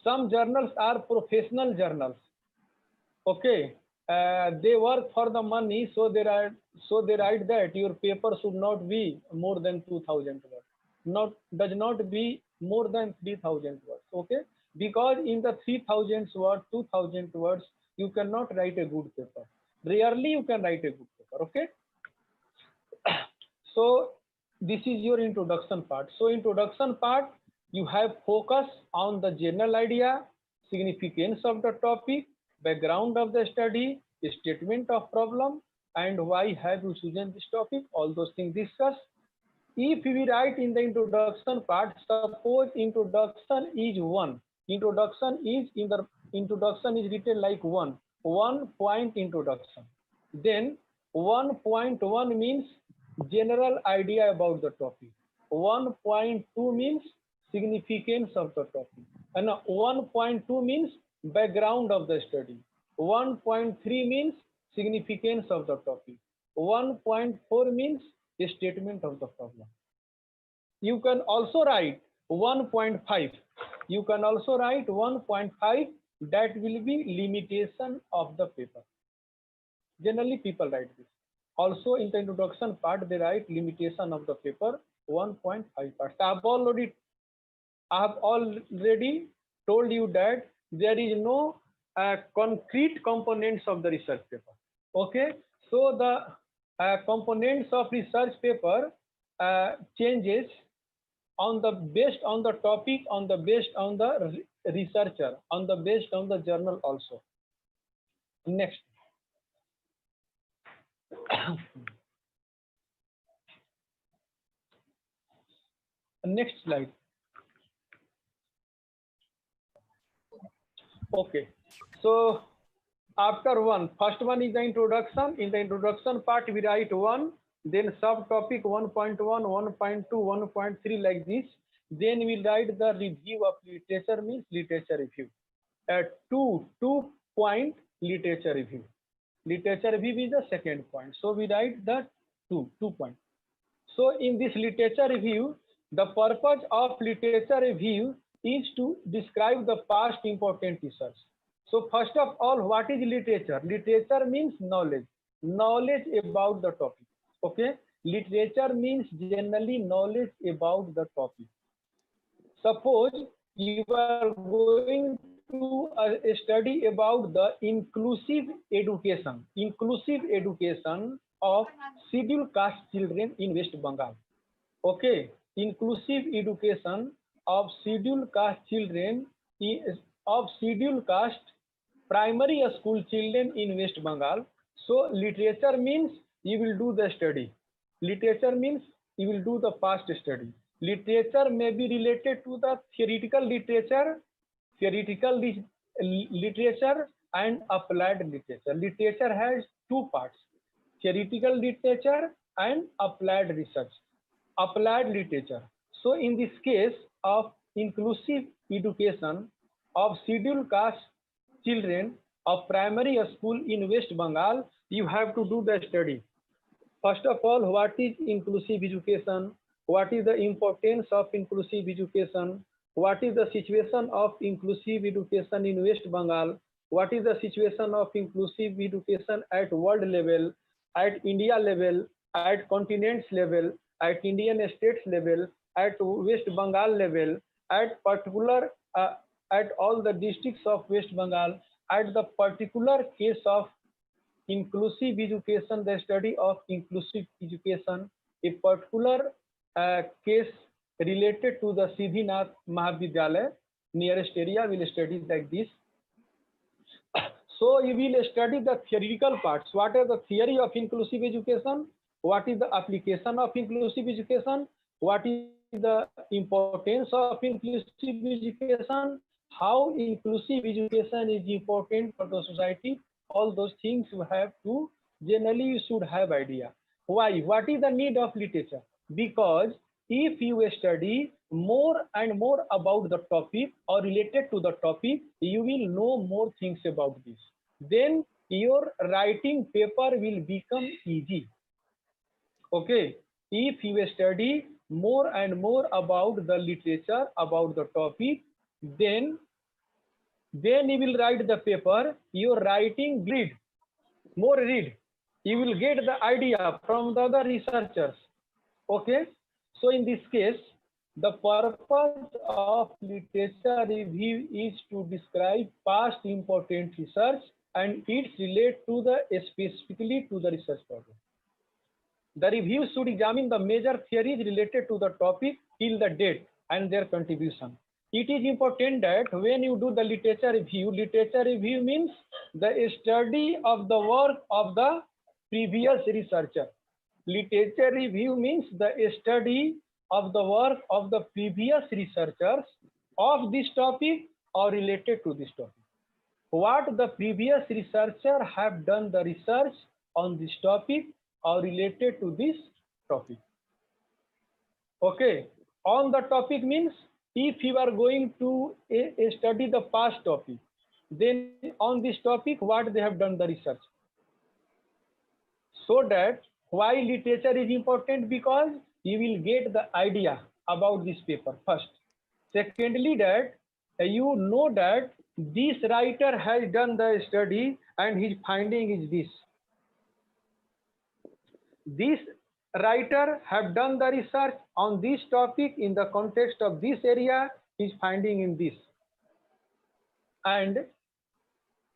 some journals are professional journals. Okay, they work for the money, so they write that your paper should not be more than 2000 words, does not be more than 3000 words. Okay, because in the 3000 words, 2000 words, you cannot write a good paper. Rarely you can write a good paper. Okay. So this is your introduction part. So introduction part, you have focus on the general idea, significance of the topic, background of the study, statement of problem, and why have you chosen this topic, all those things discussed. If we write in the introduction part, suppose introduction is 1, introduction is written like 1 point introduction, then 1.1 means general idea about the topic, 1.2 means significance of the topic, and 1.2 means background of the study, 1.3 means significance of the topic, 1.4 means statement of the problem. You can also write 1.5. You can also write 1.5, that will be limitation of the paper. Generally people write this. Also in the introduction part, they write limitation of the paper, 1.5 parts. I have already told you that there is no concrete components of the research paper. Okay, so the components of research paper changes on the based on the topic, on the based on the researcher, on the based on the journal also. Next. Next slide. Okay, so after first one is the introduction. In the introduction part, we write 1, then subtopic 1.1, 1.2, 1.3 like this. Then we write the review of literature, means literature review. 2 point literature review. Literature review is the second point. So we write the 2 points. So in this literature review, the purpose of literature review is to describe the past important research. So first of all, what is literature? Literature means knowledge about the topic. Okay, literature means generally knowledge about the topic. Suppose you are going to study about the inclusive education of scheduled caste children in West Bengal. Okay, inclusive education of scheduled caste children of scheduled caste primary school children in West Bengal. So literature means you will do the study. Literature means you will do the past study. Literature may be related to the theoretical literature and applied literature. Literature has 2 parts, theoretical literature and applied research, applied literature. So in this case of inclusive education of scheduled caste children of primary school in West Bengal, you have to do the study. First of all, what is inclusive education? What is the importance of inclusive education? What is the situation of inclusive education in West Bengal? What is the situation of inclusive education at world level, at India level, at continents level, at Indian states level, at West Bengal level, at particular at all the districts of West Bengal, at the particular case of inclusive education, the study of inclusive education, a particular case related to the Siddhi Nath Mahavidyalaya, nearest area will study like this. So you will study the theoretical parts. What are the theory of inclusive education? What is the application of inclusive education? What is the importance of inclusive education? How inclusive education is important for the society? All those things you have to, generally you should have idea. Why? What is the need of literature? Because if you study more and more about the topic or related to the topic, you will know more things about this. Then your writing paper will become easy. Okay, if you study more and more about the literature, about the topic, then you will write the paper, your writing grid. more read, you will get the idea from the other researchers. Okay, so in this case, the purpose of literature review is to describe past important research and it relates to the specifically to the research problem. The review should examine the major theories related to the topic till the date and their contribution. It is important that when you do the literature review means the study of the work of the previous researcher. Literature review means the study of the work of the previous researchers of this topic or related to this topic. What the previous researcher have done the research on this topic or related to this topic. Okay, on the topic means if you are going to study the past topic, then on this topic what they have done the research. So that why literature is important, because you will get the idea about this paper first. Secondly, that you know that this writer has done the study and his finding is this. This writer have done the research on this topic in the context of this area, his finding in this. And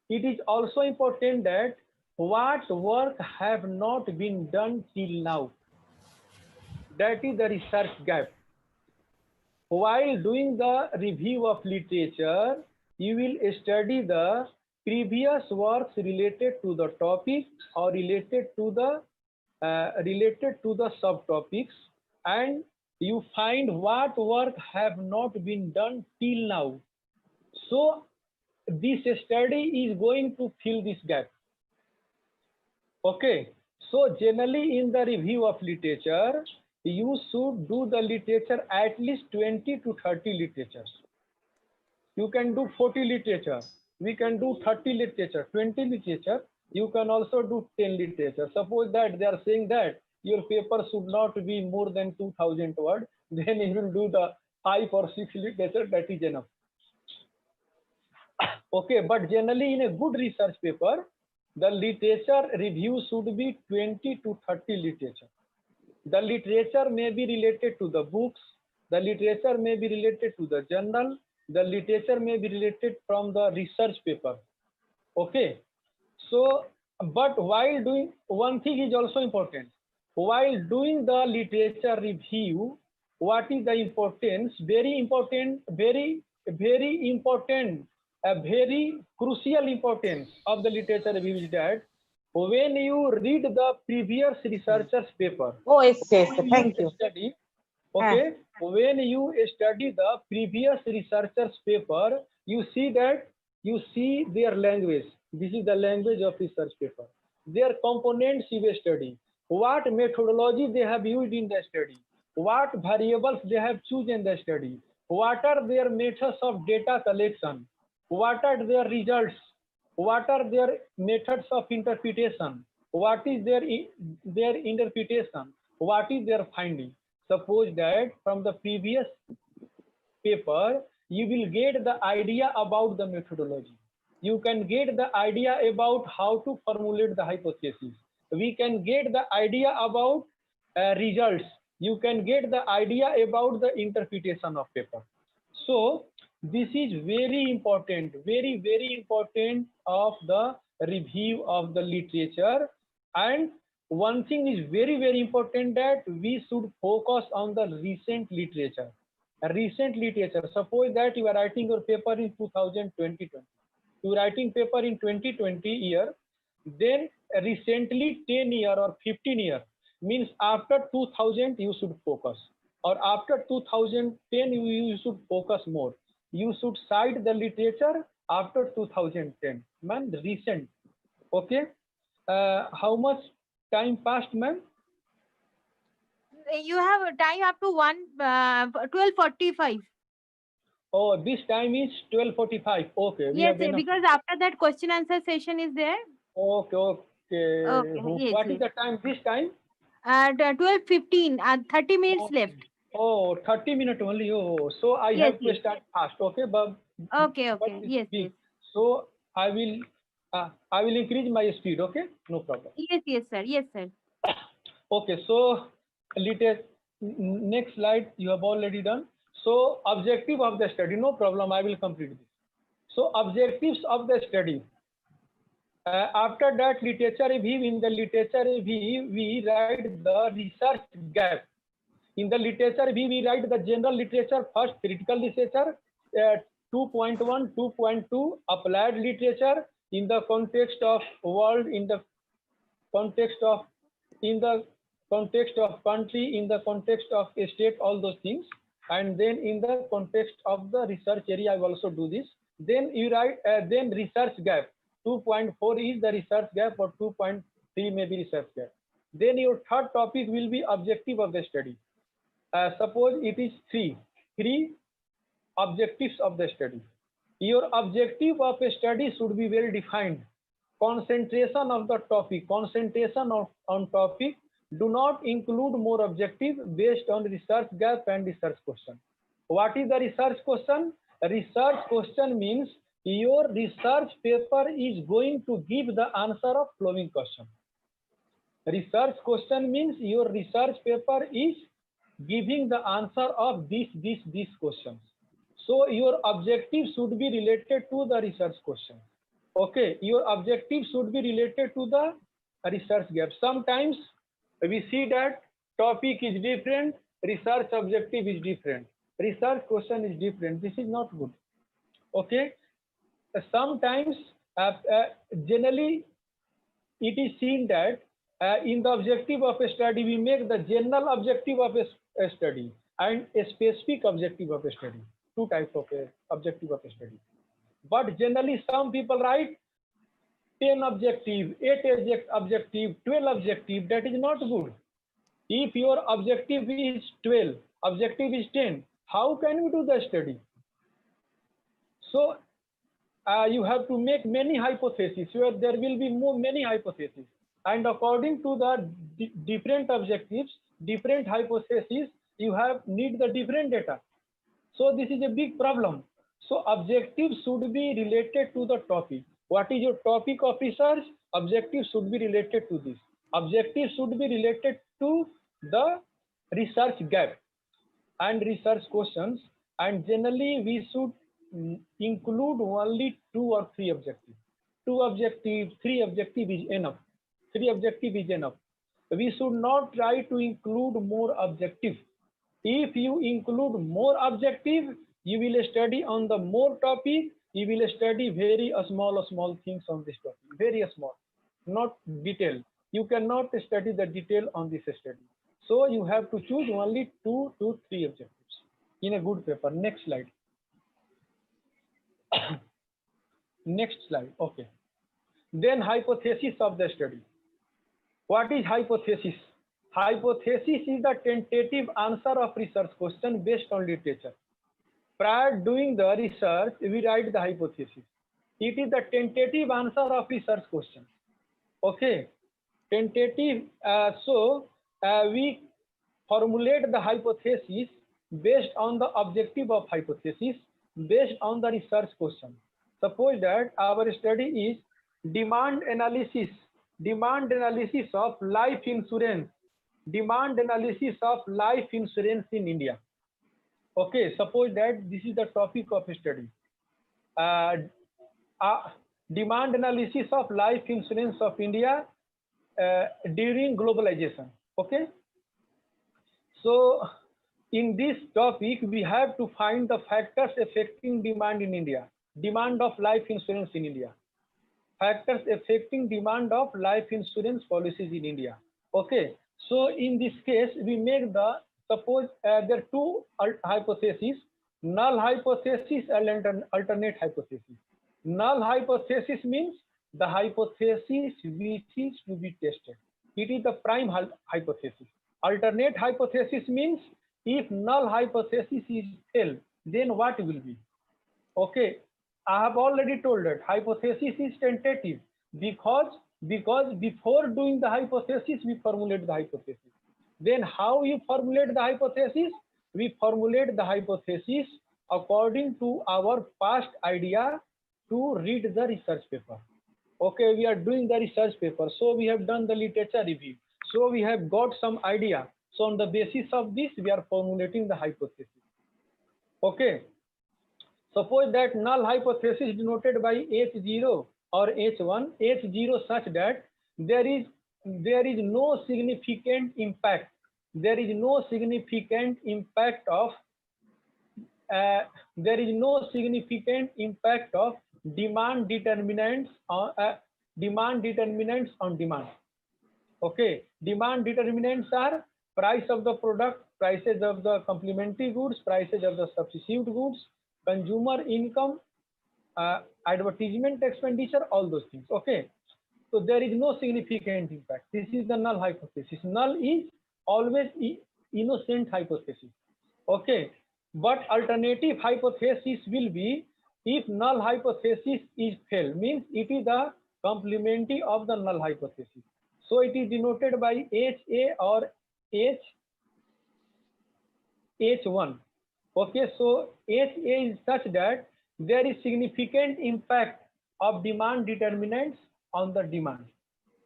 it is also important that what work have not been done till now. That is the research gap. While doing the review of literature, you will study the previous works related to the topic or related to the subtopics, and you find what work have not been done till now. So this study is going to fill this gap. Okay, so generally in the review of literature, you should do the literature at least 20 to 30 literatures. You can do 40 literature, we can do 30 literature, 20 literature, you can also do 10 literature. Suppose that they are saying that your paper should not be more than 2000 words, then you will do the 5 or 6 literature, that is enough. Okay, but generally in a good research paper, the literature review should be 20 to 30 literature. The literature may be related to the books, the literature may be related to the journal, the literature may be related from the research paper. Okay, so but while doing, one thing is also important, while doing the literature review, what is the importance? Very important, very important, a very crucial importance of the literature review is that when you read the previous researcher's paper, Oh, yes, thank you. study, okay, when you study the previous researcher's paper, you see that you see their language. This is the language of research paper. Their components you will study. What methodology they have used in the study. What variables they have chosen in the study. What are their methods of data collection. What are their results. What are their methods of interpretation. What is their interpretation. What is their finding. Suppose that from the previous paper, you will get the idea about the methodology. You can get the idea about how to formulate the hypothesis. We can get the idea about results. You can get the idea about the interpretation of paper. So this is very important, very, very important of the review of the literature. And one thing is very, very important, that we should focus on the recent literature. Recent literature. Suppose that you are writing your paper in 2020. You are writing paper in 2020 year, then recently 10 year or 15 year, means after 2000 you should focus, or after 2010 you should focus more. You should cite the literature after 2010, man, recent. Okay, how much time passed, ma'am? You have time up to 12:45. Oh, this time is 12:45. Okay. We Yes, have enough. because after that question answer session is there. Okay, okay. Okay, What yes, is the time this time? At 12:15, 30 minutes Okay. left. Oh, 30 minutes only. Oh, so I Yes, have to yes. start fast. Okay, but Okay, but okay. it's Yes, big. yes. So I will I will increase my speed. Okay, no problem. Yes, yes, sir. Yes, sir. Okay, so next slide you have already done. So objective of the study, no problem, I will complete this. So objectives of the study. After that, literature review. In the literature review, we write the research gap. In the literature review, we write the general literature first, critical literature, 2.1, 2.2, applied literature in the context of world, in the context of country, in the context of a state, all those things. And then in the context of the research area, I will also do this. Then you write, then research gap. 2.4 is the research gap, or 2.3 may be research gap. Then your third topic will be objective of the study. Suppose it is three objectives of the study. Your objective of a study should be well defined. Concentration of the topic, concentration on topic. Do not include more objective based on research gap and research question. What is the research question? A research question means your research paper is going to give the answer of following question. Research question means your research paper is giving the answer of these questions. So your objective should be related to the research question. Okay, your objective should be related to the research gap. Sometimes we see that topic is different, research objective is different, research question is different. This is not good. Okay, sometimes generally it is seen that in the objective of a study, we make the general objective of a study and a specific objective of a study. Two types of objective of a study. But generally, some people write 10 objective, 8 objective, 12 objective. That is not good. If your objective is 12, objective is 10, how can you do the study? So you have to make many hypotheses, where there will be many hypotheses. And according to the different objectives, different hypotheses, you need the different data. So this is a big problem. So objectives should be related to the topic. What is your topic of research? Objective should be related to this. Objective should be related to the research gap and research questions. And generally, we should include only 2 or 3 objectives. 2 objectives, 3 objectives is enough. 3 objectives is enough. We should not try to include more objectives. If you include more objective, you will study on the more topic. You will study very small things on this topic, very small, not detail. You cannot study the detail on this study. So you have to choose only 2 to 3 objectives in a good paper. Next slide. Next slide. Okay. Then hypothesis of the study. What is hypothesis? Hypothesis is the tentative answer of research question based on literature. Prior doing the research, we write the hypothesis. It is the tentative answer of research question. Okay, tentative. We formulate the hypothesis based on the objective of hypothesis based on the research question. Suppose that our study is demand analysis of life insurance. Demand analysis of life insurance in India. Okay, suppose that this is the topic of study. Demand analysis of life insurance of India during globalization. Okay. So in this topic, we have to find the factors affecting demand in India. Demand of life insurance in India. Factors affecting demand of life insurance policies in India. Okay. So in this case, we make the, suppose there are 2 hypotheses, null hypothesis and alternate hypothesis. Null hypothesis means the hypothesis which is to be tested. It is the prime hypothesis. Alternate hypothesis means if null hypothesis is failed, then what will be? Okay, I have already told that hypothesis is tentative because before doing the hypothesis, we formulate the hypothesis. Then how you formulate the hypothesis? We formulate the hypothesis according to our past idea to read the research paper. Okay, we are doing the research paper, so we have done the literature review, so we have got some idea. So on the basis of this, we are formulating the hypothesis. Okay, suppose that null hypothesis denoted by H0 or H1, H0 such that there is no significant impact. There is no significant impact of demand determinants on demand. Okay, demand determinants are price of the product, prices of the complementary goods, prices of the substitute goods, consumer income, advertisement expenditure, all those things. Okay, so there is no significant impact. This is the null hypothesis. Null is always innocent hypothesis. Okay, but alternative hypothesis will be if null hypothesis is failed, means it is the complementary of the null hypothesis. So it is denoted by HA or H1. Okay, so HA is such that there is significant impact of demand determinants on the demand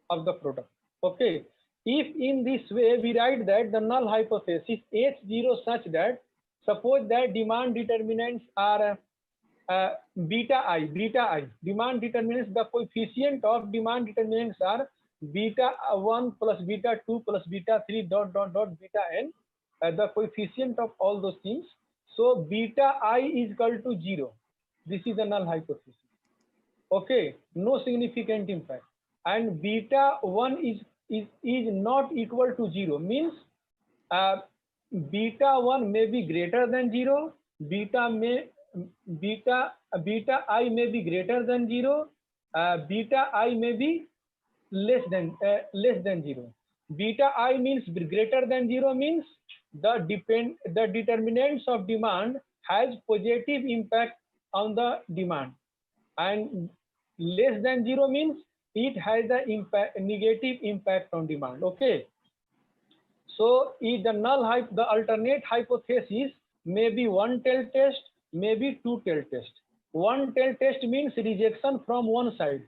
of the product. Okay, if in this way we write that the null hypothesis H0 such that suppose that demand determinants are beta I. Demand determinants, the coefficient of demand determinants are beta 1 plus beta 2 plus beta 3 dot beta n, the coefficient of all those things. So beta I is equal to 0. This is the null hypothesis. Okay, no significant impact. And beta 1 is not equal to 0, means beta 1 may be greater than 0, beta I may be greater than 0, beta I may be less than 0. Beta I means greater than 0 means the determinants of demand has positive impact on the demand, and less than 0 means it has the negative impact on demand. Okay, so if the alternate hypothesis may be one tail test, maybe two tail test. One tail test means rejection from one side.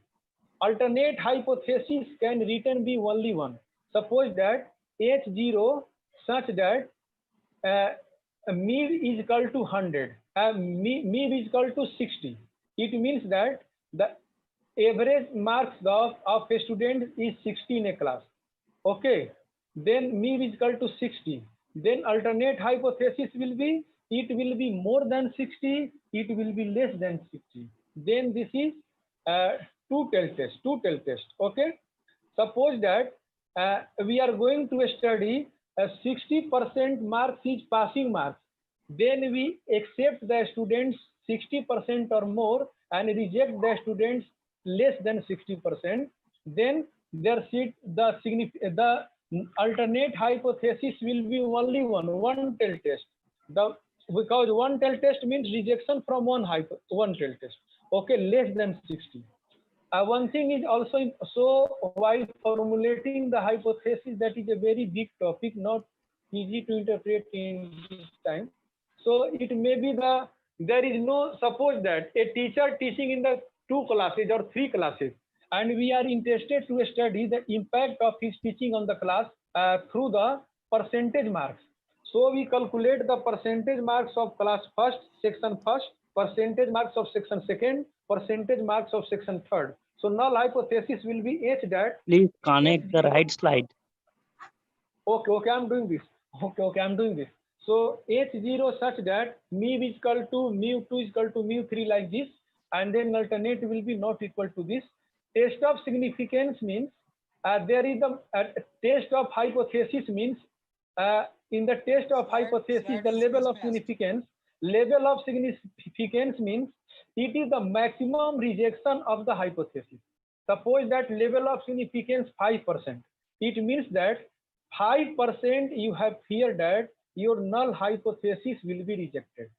Alternate hypothesis can written be only one. Suppose that H0 such that MEV is equal to 100, MEV is equal to 60. It means that the average marks of a student is 60 in a class. Okay, then MEV is equal to 60. Then alternate hypothesis will be, it will be more than 60, it will be less than 60. Then this is two tail test. Okay, suppose that we are going to study 60% marks is passing marks. Then we accept the students 60% or more and reject the students less than 60%. Then there seat the alternate hypothesis will be only one tail test. Because one tail test means rejection from one tail test. Okay, less than 60. One thing is also, so while formulating the hypothesis, that is a very big topic, not easy to interpret in this time. So it may be there is no, suppose that a teacher teaching in the 2 classes or 3 classes, and we are interested to study the impact of his teaching on the class through the percentage marks. So we calculate the percentage marks of class first, section first, percentage marks of section second, percentage marks of section third. So null hypothesis will be H that. Please connect the right slide. Okay, I'm doing this. Okay, I'm doing this. So H0 such that MEV is equal to mu2 is equal to mu3 like this, and then alternate will be not equal to this. Test of significance means there is the test of hypothesis means in the test of hypothesis the level of significance. Level of significance means it is the maximum rejection of the hypothesis. Suppose that level of significance 5%. It means that 5% you have feared that your null hypothesis will be rejected.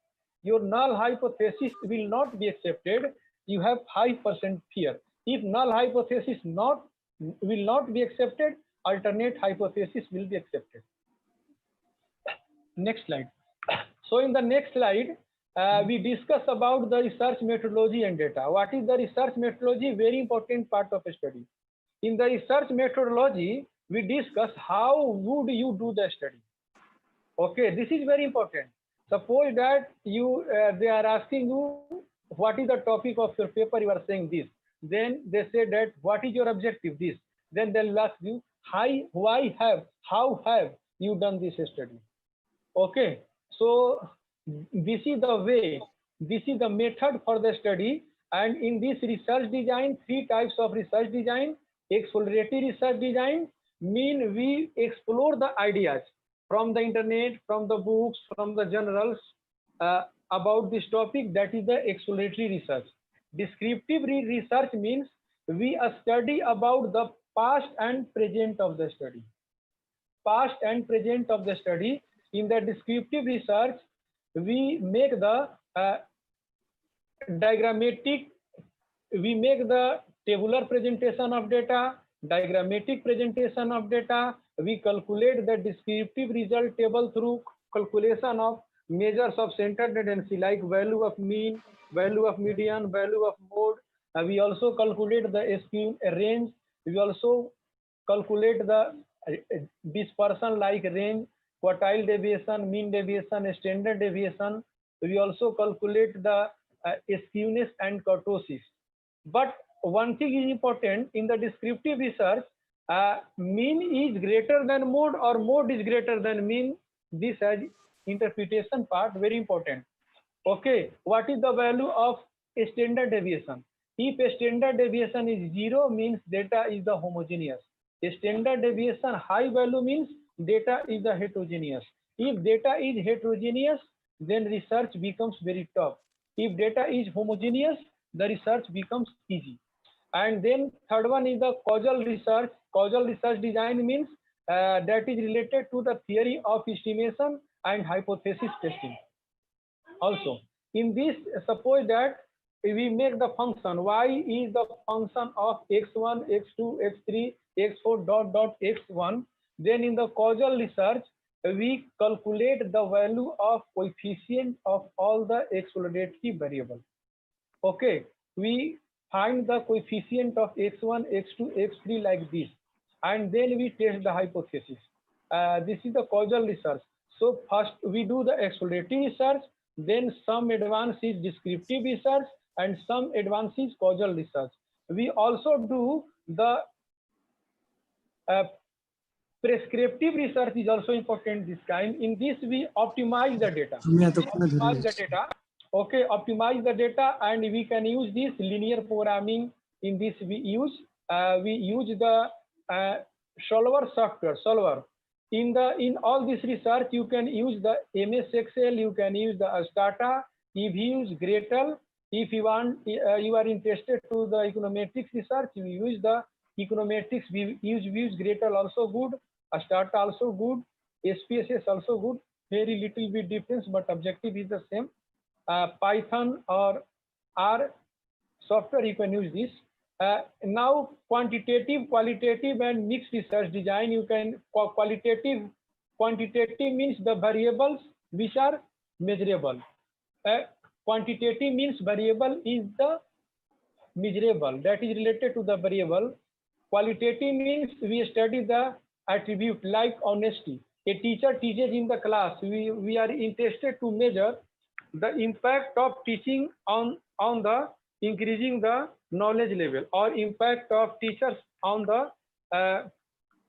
Your null hypothesis will not be accepted. You have 5% fear. If null hypothesis will not be accepted, alternate hypothesis will be accepted. Next slide. So in the next slide, we discuss about the research methodology and data. What is the research methodology? Very important part of a study. In the research methodology, we discuss how would you do the study. Okay, this is very important. Suppose that you they are asking you what is the topic of your paper, you are saying this. Then they say that what is your objective, this. Then they'll ask you how have you done this study. Okay, so this is the way, this is the method for the study. And in this research design, 3 types of research design. Exploratory research design mean we explore the ideas from the internet, from the books, from the journals about this topic. That is the exploratory research. Descriptive research means we study about the past and present of the study. Past and present of the study. In the descriptive research, we make the diagrammatic, we make the tabular presentation of data, diagrammatic presentation of data. We calculate the descriptive result table through calculation of measures of centered tendency like value of mean, value of median, value of mode. We also calculate the skew range. We also calculate the dispersion like range, quartile deviation, mean deviation, standard deviation. We also calculate the skewness and kurtosis. But one thing is important in the descriptive research, mean is greater than mode or mode is greater than mean. This has interpretation part, very important. Okay, what is the value of a standard deviation? If a standard deviation is 0, means data is the homogeneous. A standard deviation high value means data is the heterogeneous. If data is heterogeneous, then research becomes very tough. If data is homogeneous, the research becomes easy. And then third one is the causal research. Causal research design means that is related to the theory of estimation and hypothesis testing. Also, in this, suppose that we make the function y is the function of x1, x2, x3, x4 dot x1. Then in the causal research, we calculate the value of coefficient of all the exploratory variables. Okay, we find the coefficient of x1, x2, x3 like this, and then we test the hypothesis. This is the causal research. So first we do the exploratory research, then some advance is descriptive research, and some advance is causal research. We also do the prescriptive research is also important this kind. In this we optimize the data. Okay, optimize the data, and we can use this linear programming. In this we use the Solver software. Solver. In all this research, you can use the MS Excel, you can use the Astata. If you use Gretel, if you want, you are interested to the econometrics research, you use the econometrics. We use Gretel also good, Astata also good, SPSS also good. Very little bit difference, but objective is the same. Python or R software, you can use this. Now quantitative, qualitative and mixed research design. You can quantitative means the variables which are measurable. Quantitative means variable is the measurable, that is related to the variable. Qualitative means we study the attribute like honesty. A teacher teaches in the class. We are interested to measure the impact of teaching on the increasing the knowledge level, or impact of teachers on the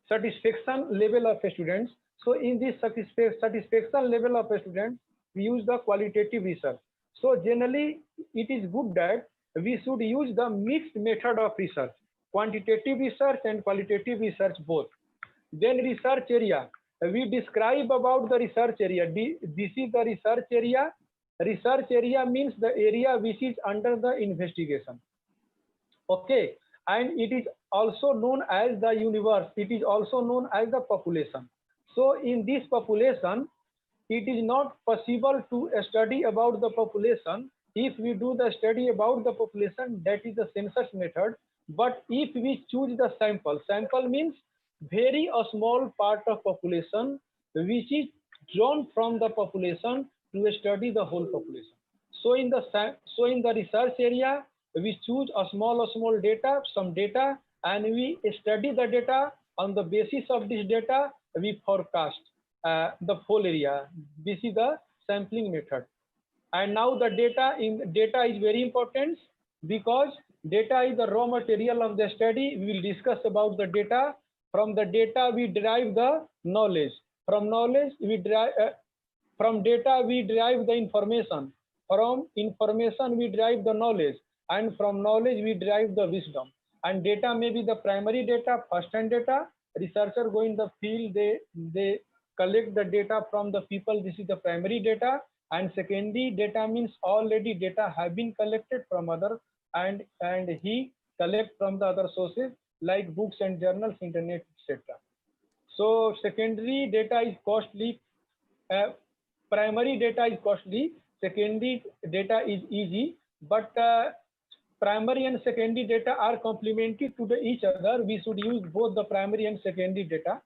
satisfaction level of students. So in this satisfaction level of students, we use the qualitative research. So generally it is good that we should use the mixed method of research, quantitative research and qualitative research both. Then research area, we describe about the research area. This is the research area. Research area means the area which is under the investigation. Okay, and it is also known as the universe. It is also known as the population. So in this population, it is not possible to study about the population. If we do the study about the population, that is the census method. But if we choose the sample means very a small part of population which is drawn from the population to study the whole population. So in the research area, we choose a small data, some data, and we study the data. On the basis of this data, we forecast the whole area. This is the sampling method. And now the data is very important, because data is the raw material of the study. We will discuss about the data. From the data we derive the knowledge. From knowledge we derive from data we derive the information. From information we derive the knowledge, and from knowledge we derive the wisdom. And data may be the primary data, first-hand data. Researchers go in the field, they collect the data from the people. This is the primary data. And secondary data means already data have been collected from other, and he collect from the other sources like books and journals, internet, etc. So secondary data is costly. Primary data is costly. Secondary data is easy, but primary and secondary data are complementary to each other. We should use both the primary and secondary data.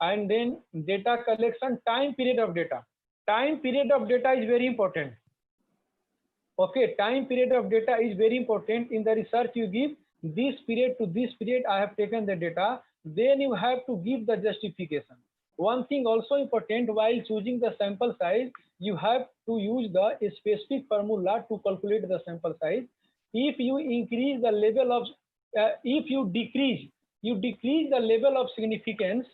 And then data collection, time period of data. Time period of data is very important. Okay, time period of data is very important. In the research, you give this period to this period, I have taken the data. Then you have to give the justification. One thing also important, while choosing the sample size, you have to use the specific formula to calculate the sample size. If you increase the level of, if you decrease the level of significance,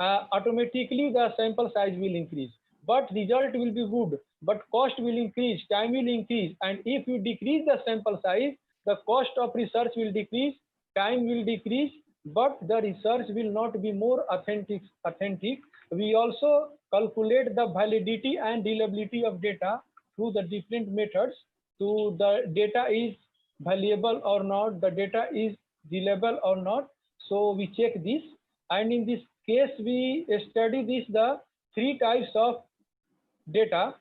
automatically the sample size will increase. But result will be good, but cost will increase, time will increase. And if you decrease the sample size, the cost of research will decrease, time will decrease, but the research will not be more authentic. We also calculate the validity and reliability of data through the different methods. So the data is valuable or not, the data is reliable or not. So we check this, and in this case we study the three types of data.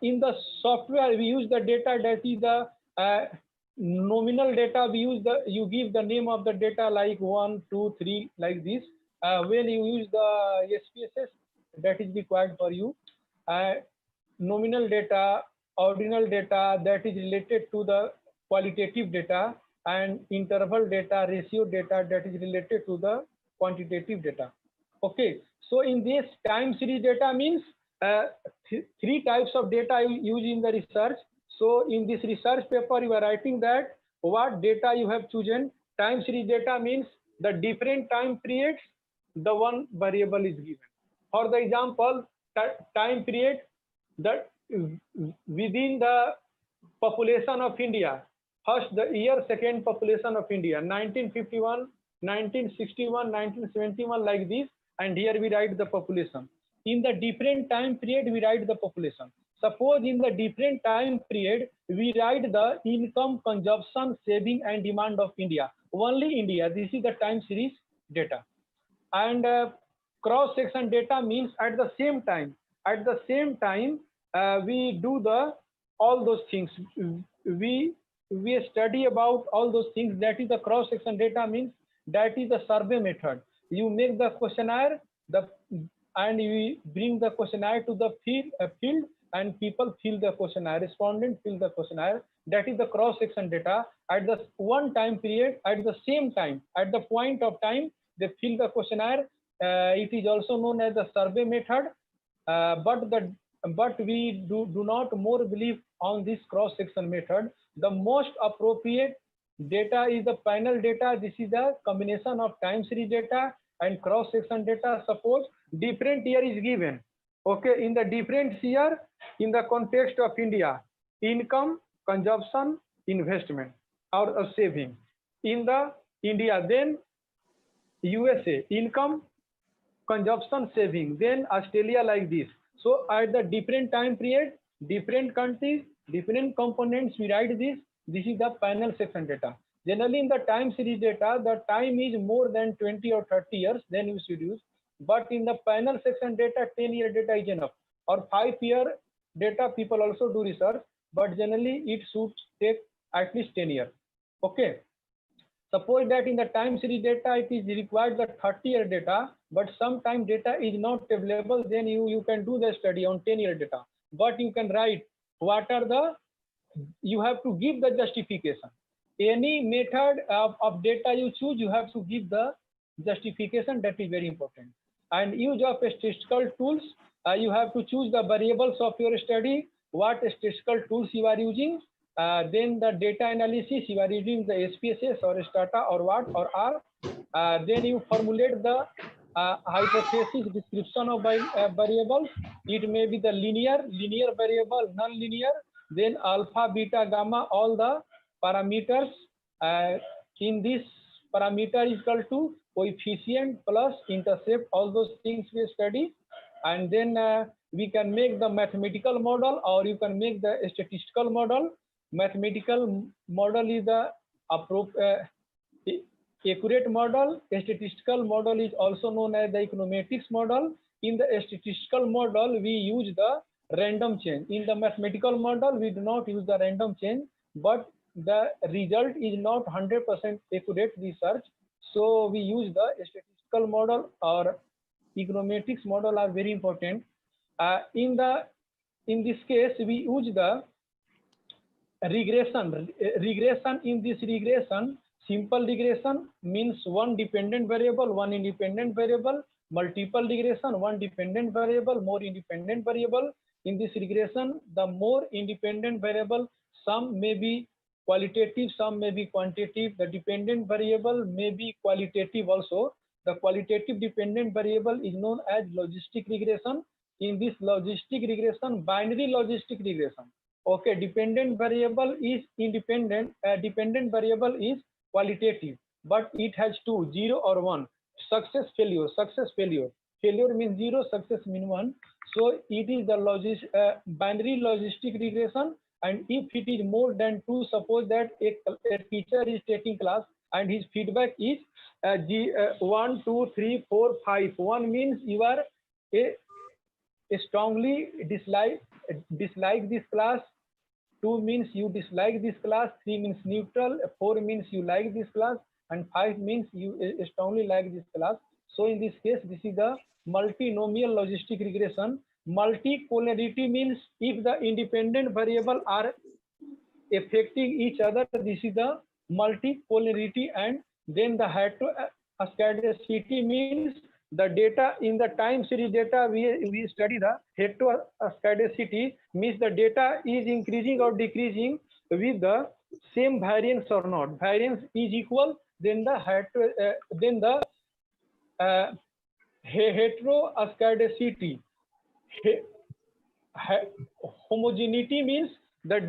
In the software we use the data that is the nominal data. We use you give the name of the data like 1, 2, 3 like this. When you use the SPSS, that is required for you. Nominal data, ordinal data, that is related to the qualitative data, and interval data, ratio data, that is related to the quantitative data. Okay, so in this time series data means three types of data you use in the research. So in this research paper, you are writing that what data you have chosen. Time series data means the different time periods, the one variable is given. For the example, time period that within the population of India, first the year, second population of India, 1951, 1961, 1971 like this, and here we write the population. In the different time period, we write the population. Suppose in the different time period, we write the income, consumption, saving, and demand of India. Only India. This is the time series data. And cross-section data means at the same time. At the same time, we do all those things. We study about all those things. That is the cross-section data means that is the survey method. You make the questionnaire, and you bring the questionnaire to the field, and people fill the questionnaire, respondents fill the questionnaire. That is the cross-section data. At the one time period, at the same time, at the point of time, they fill the questionnaire. It is also known as the survey method. But we do not more believe on this cross-section method. The most appropriate data is the panel data. This is the combination of time series data and cross-section data. Suppose different year is given. Okay, in the different year, in the context of India, income, consumption, investment, or saving. In the India, then USA, income, consumption, saving. Then Australia like this. So at the different time period, different countries, different components, we write this. This is the panel section data. Generally in the time series data, the time is more than 20 or 30 years, then you should use. But in the panel section data, 10-year data is enough. Or 5-year data, people also do research, but generally it should take at least 10 years. Okay. Suppose that in the time series data, it is required the 30-year data, but sometime data is not available, then you can do the study on 10-year data. But you can write what are the you have to give the justification. Any method of data you choose, you have to give the justification. That is very important. And use of statistical tools, you have to choose the variables of your study, what statistical tools you are using. Then the data analysis, you are using the SPSS or Stata or what or R. Then you formulate the hypothesis description of variables. It may be the linear variable, non-linear, then alpha, beta, gamma, all the parameters. In this parameter is equal to coefficient plus intercept, all those things we study. And then we can make the mathematical model, or you can make the statistical model. Mathematical model is the accurate model. A statistical model is also known as the econometrics model. In the statistical model, we use the random change. In the mathematical model, we do not use the random change, but the result is not 100% accurate research. So we use the statistical model or econometrics model are very important. In this case, we use the regression. In this regression, simple regression means one dependent variable, one independent variable. Multiple regression, one dependent variable, more independent variable. In this regression, the more independent variable, some may be qualitative, some may be quantitative. The dependent variable may be qualitative also. The qualitative dependent variable is known as logistic regression. In this logistic regression, binary logistic regression. Okay, dependent variable is independent, dependent variable is qualitative, but it has two, 0 or 1. Success, failure, success, failure. Failure means 0, success means 1. So it is the binary logistic regression. And if it is more than 2, suppose that a teacher is taking class and his feedback is 1, 2, 3, 4, 5. 1 means you are a strongly dislike this class. 2 means you dislike this class. 3 means neutral. 4 means you like this class. And 5 means you strongly like this class. So in this case, this is the multinomial logistic regression. Multicollinearity means if the independent variable are affecting each other, this is the multicollinearity. And then the heteroscedasticity means the data in the time series data we study the heteroscedasticity means the data is increasing or decreasing with the same variance or not. Variance is equal, then the heteroscedasticity. Homogeneity means the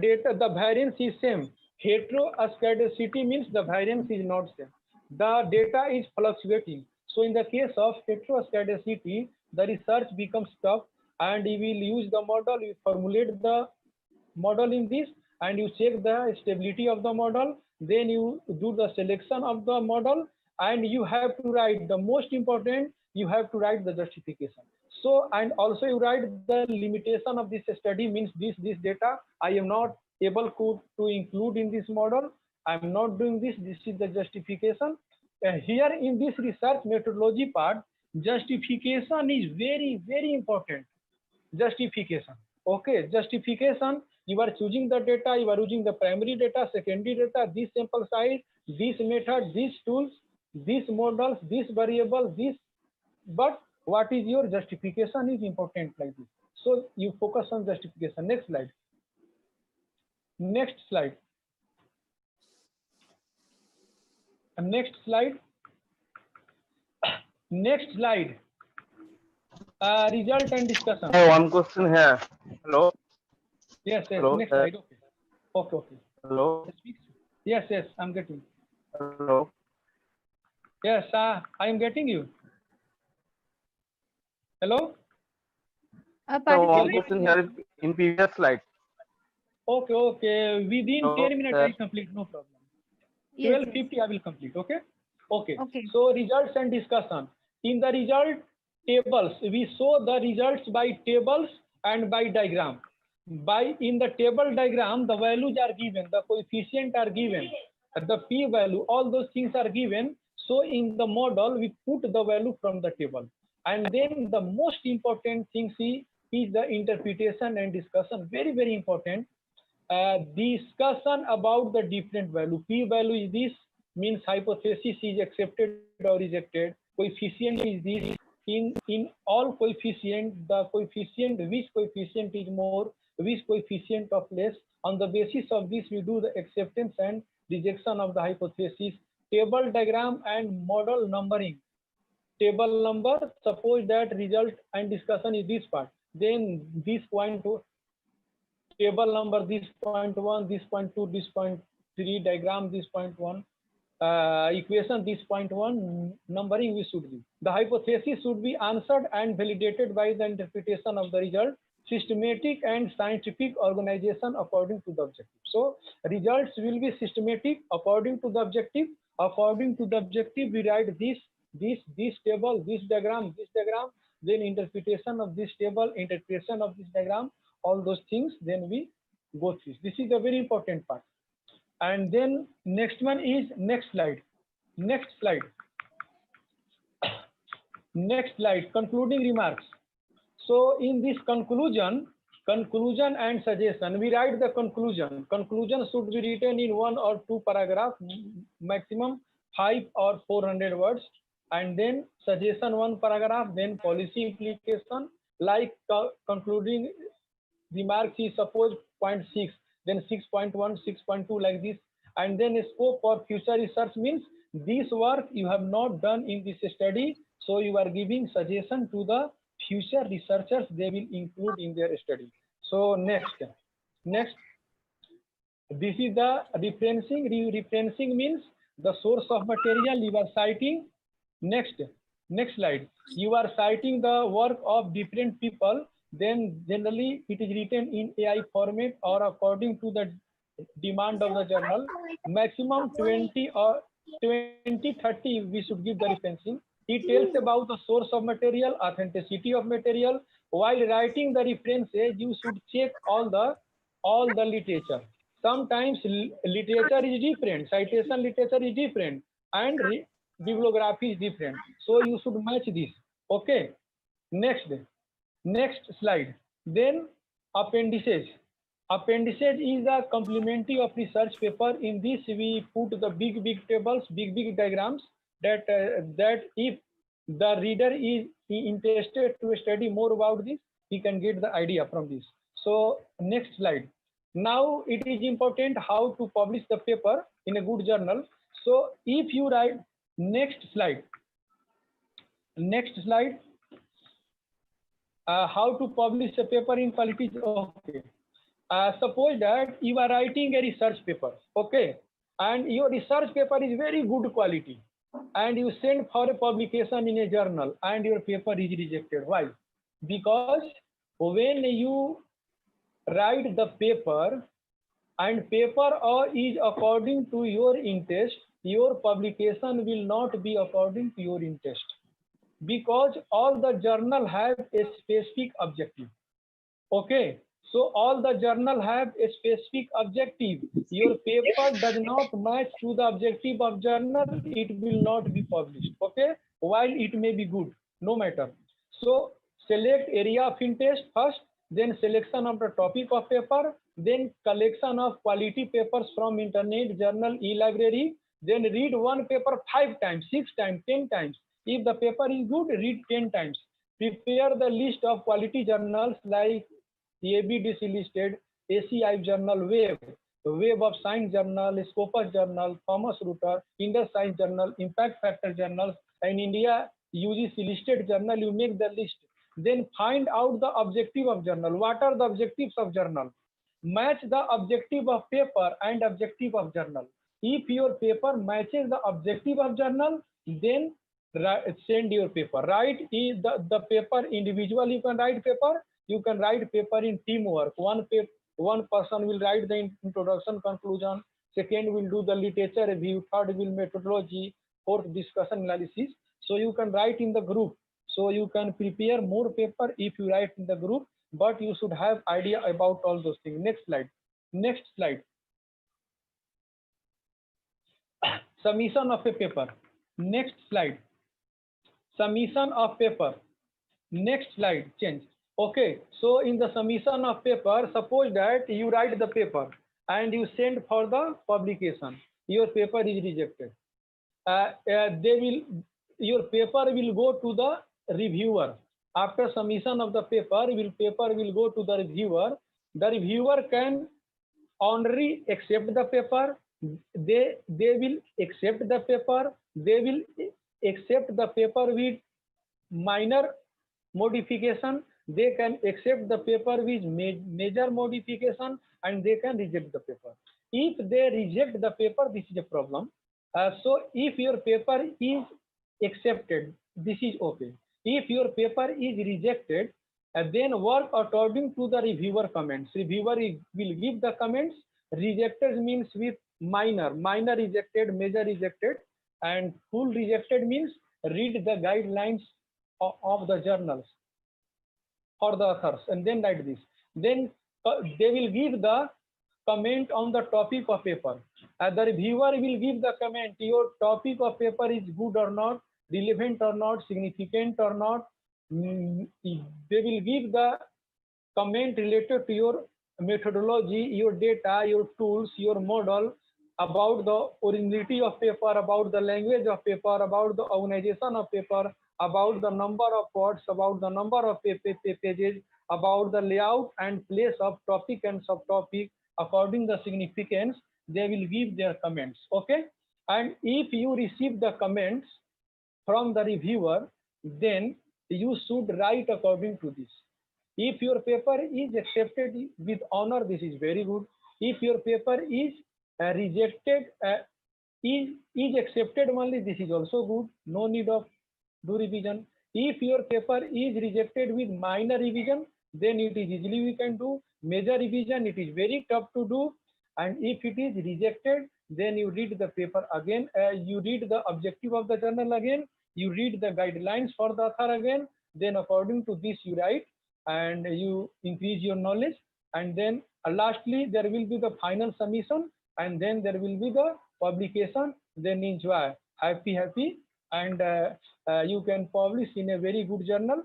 variance is same. Heteroscedasticity means the variance is not same. The data is fluctuating. So in the case of heteroscedasticity, the research becomes tough, and you will use the model, you formulate the model in this, and you check the stability of the model. Then you do the selection of the model, and you have to write the most important, you have to write the justification. So, and also you write the limitation of this study, means this data I am not able to include in this model. I am not doing this. This is the justification. Here in this research methodology part, justification is very, very important. Justification. Okay, justification. You are choosing the data. You are using the primary data, secondary data, this sample size, this method, these tools, these models, this variable, this. But what is your justification is important like this. So you focus on justification. Next slide. Next slide. Next slide. Next slide. Result and discussion. Hey, one question here. Hello. Yes. Hello, Next slide. Okay. Hello. Yes. I'm getting. Hello. Yes, I am getting you. Hello. So one question here in previous slide. Okay. Within 10 minutes I complete. No problem. 12:50 I will complete. Okay. So results and discussion. In the result tables, we show the results by tables and by diagram. In the table diagram, the values are given, the coefficient are given, the p value, all those things are given. So in the model, we put the value from the table. And then the most important thing is the interpretation and discussion. Very, very important. discussion about the different value. P value is this, means hypothesis is accepted or rejected. Coefficient is this. In all coefficient, the coefficient, which coefficient is more, which coefficient of less. On the basis of this, we do the acceptance and rejection of the hypothesis. Table diagram and model numbering. Table number, suppose that result and discussion is this part. Then this point, table number, this point 1, this point 2, this point 3, diagram, this point 1. Equation, this point 1, numbering we should give. The hypothesis should be answered and validated by the interpretation of the result, systematic and scientific organization according to the objective. So results will be systematic according to the objective. According to the objective, we write this table, this diagram, then interpretation of this table, interpretation of this diagram, all those things, then we go through. This is a very important part. And then next one is next slide. Concluding remarks. So in this conclusion and suggestion, we write the conclusion. Conclusion should be written in 1 or 2 paragraphs, maximum 5 or 400 words. And then suggestion 1 paragraph, then policy implication, like concluding remarks is suppose 0.6, then 6.1, 6.2, like this. And then a scope for future research means this work you have not done in this study, so you are giving suggestion to the future researchers, they will include in their study. So next, this is the referencing. Referencing means the source of material you are citing. Next slide, you are citing the work of different people, then generally it is written in AI format or according to the demand of the journal. Maximum 20 or 20-30 we should give the referencing. It tells about the source of material, authenticity of material. While writing the references, you should check all the literature. Sometimes literature is different, citation literature is different, and bibliography is different. So you should match this. Okay. Next slide. Then appendices. Appendices is a complementary of research paper. In this we put the big tables, big diagrams that if the reader is interested to study more about this, he can get the idea from this. So next slide. Now it is important how to publish the paper in a good journal. So if you write next slide, how to publish a paper in quality. Okay. Suppose that you are writing a research paper, okay, and your research paper is very good quality, and you send for a publication in a journal, and your paper is rejected. Why? Because when you write the paper and paper is according to your interest, your publication will not be according to your interest, because all the journal have a specific objective. Okay, so all the journal have a specific objective. Your paper does not match to the objective of journal, it will not be published. Okay, while it may be good, no matter. So select area of interest first, then selection of the topic of paper, then collection of quality papers from internet, journal, e-library, then read one paper 5 times, 6 times, 10 times. If the paper is good, read 10 times. Prepare the list of quality journals like ABDC listed, ACI journal, Web of Science journal, Scopus journal, Thomas Reuters, Indus Science journal, Impact Factor journals, and India UGC listed journal. You make the list. Then find out the objective of journal. What are the objectives of journal? Match the objective of paper and objective of journal. If your paper matches the objective of journal, then send your paper. Write the paper individually. You can write paper. You can write paper in teamwork. One person will write the introduction, conclusion. Second will do the literature review. Third will methodology. Fourth discussion analysis. So you can write in the group. So you can prepare more paper if you write in the group, but you should have idea about all those things. Next slide. Submission of a paper. Next slide. Submission of paper. Next slide. Change. Okay, so in the submission of paper, suppose that you write the paper and you send for the publication. Your paper is rejected. Your paper will go to the reviewer. After submission of the paper will go to the reviewer. The reviewer can only accept the paper. They will accept the paper. They will accept the paper with minor modification. They can accept the paper with major modification, and they can reject the paper. If they reject the paper, this is a problem. So if your paper is accepted, this is okay. If your paper is rejected, then work according to the reviewer comments. Reviewer will give the comments. Rejected means with minor rejected, major rejected, and full rejected means read the guidelines of the journals for the authors and then write this. Then they will give the comment on the topic of paper. The reviewer will give the comment, your topic of paper is good or not, relevant or not, significant or not. They will give the comment related to your methodology, your data, your tools, your model, about the originality of paper, about the language of paper, about the organization of paper, about the number of words, about the number of pages, about the layout and place of topic and subtopic. According to the significance, they will give their comments. Okay, and if you receive the comments from the reviewer, then you should write according to this. If your paper is accepted with honor, this is very good. If your paper is rejected, is accepted only, this is also good. No need of do revision. If your paper is rejected with minor revision, then it is easily we can do. Major revision, it is very tough to do. And if it is rejected, then you read the paper again. You read the objective of the journal again. You read the guidelines for the author again. Then according to this you write and you increase your knowledge. And then lastly, there will be the final submission, and then there will be the publication. Then enjoy, happy, and you can publish in a very good journal.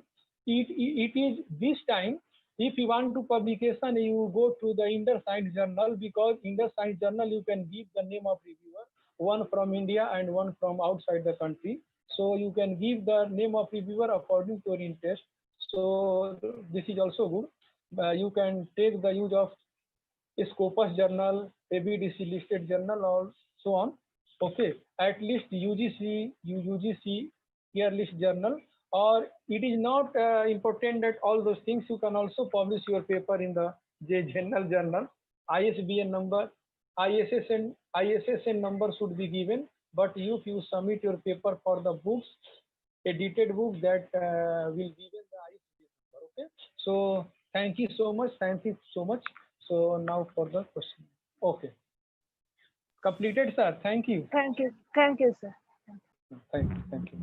It is this time, if you want to publication, you go to the Indus Science Journal, because Indus Science Journal you can give the name of reviewer, one from India and one from outside the country. So you can give the name of reviewer according to your interest. So this is also good. You can take the use of Scopus Journal, ABDC listed journal, or so on. Okay, at least UGC year list journal, or it is not important that all those things. You can also publish your paper in the general journal. ISBN number, ISSN number should be given. But if you submit your paper for the books, edited book, that will given the ISBN number. Okay, so thank you so much. So now for the question. Okay, completed, sir. Thank you. Thank you, sir. Thank you.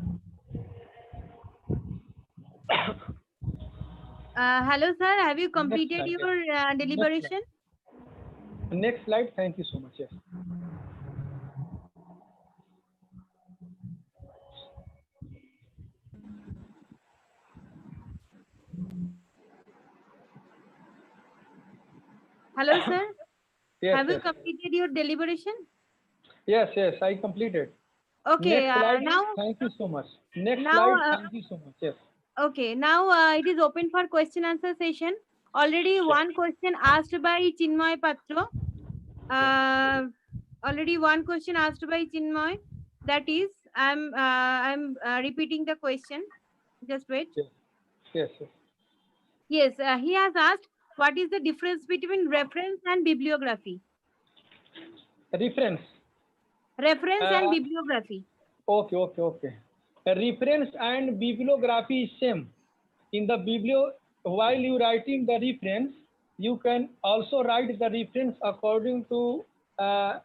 Hello, sir. Have you completed slide, your deliberation? Next slide. Thank you so much. Yes. Hello, sir. Yes, Have you yes. completed your deliberation? Yes, I completed. Okay, Next slide. now, Thank you so much. Next now, slide. Thank you so much. Yes. okay, now it is open for question answer session. Already one question asked by Chinmay Patro. Already one question asked by Chinmay. That is, I'm repeating the question. Just wait. Yes. Yes, he has asked, what is the difference between reference and bibliography? Reference. Reference and bibliography. Okay. A reference and bibliography is same. In the while you writing the reference, you can also write the reference according to the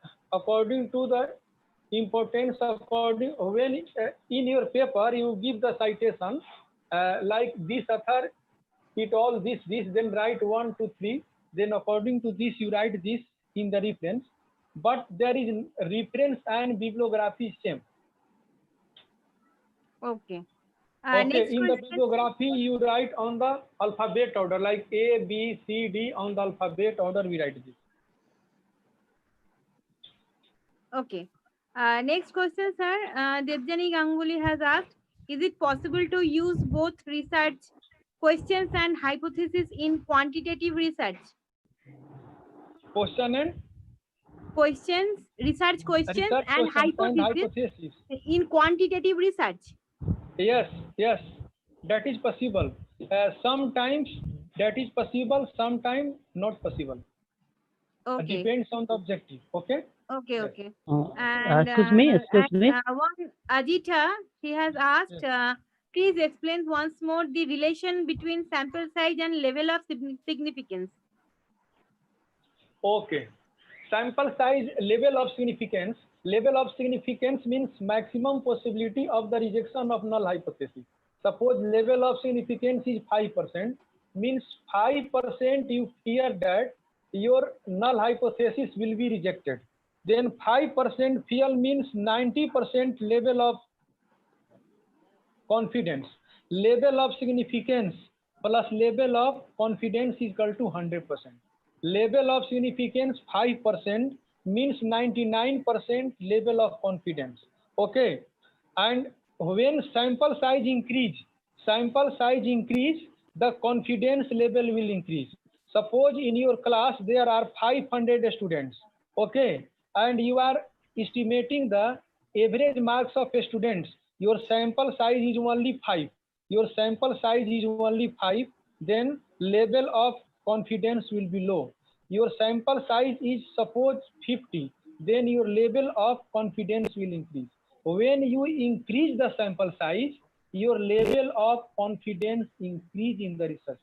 importance. When in your paper you give the citation, like this author, it all this, then write 1, 2, 3. Then according to this you write this in the reference. But there is reference and bibliography same. Okay. Okay, Next in the question. bibliography, you write on the alphabet order, like A, B, C, D, on the alphabet order, we write this. Okay. Next question, sir. Debjani Ganguly has asked, is it possible to use both research questions and hypothesis in quantitative research? Question and Questions, research questions research and questions and hypothesis hypothesis. in quantitative research. Yes, yes, that is possible. Sometimes that is possible, sometimes not possible. Okay. Depends on the objective. Okay. Okay, Yes. okay. And Excuse me, one Ajita, he has asked, Yes. please explain once more the relation between sample size and level of significance. Okay. Sample size, level of significance. Level of significance means maximum possibility of the rejection of null hypothesis. Suppose level of significance is 5%, means 5% you fear that your null hypothesis will be rejected. Then 5% fear means 90% level of confidence. Level of significance plus level of confidence is equal to 100%. Level of significance 5% means 99% level of confidence. Okay. And when sample size increase, the confidence level will increase. Suppose in your class there are 500 students. Okay. And you are estimating the average marks of students. Your sample size is only 5. Your sample size is only 5. Then level of confidence will be low. Your sample size is suppose 50. Then your level of confidence will increase. When you increase the sample size, your level of confidence increase in the research.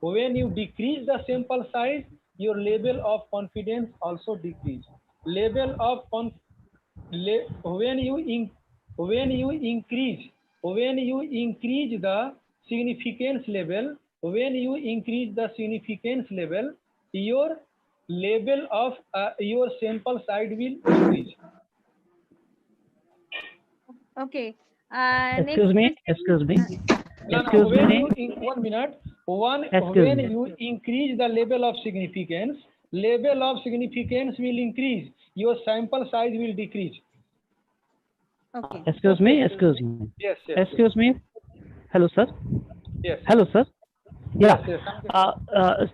When you decrease the sample size, your level of confidence also decrease. Level of when you increase the significance level, your level of your sample size will increase. Okay. excuse me, excuse me, No, excuse when me. you 1 minute, Excuse when me. you increase the level of significance will increase. Your sample size will decrease. Okay. Excuse me, excuse me. Yes, yes, Excuse me. Hello, sir. yes. Hello, sir. Yeah. Yes, yes.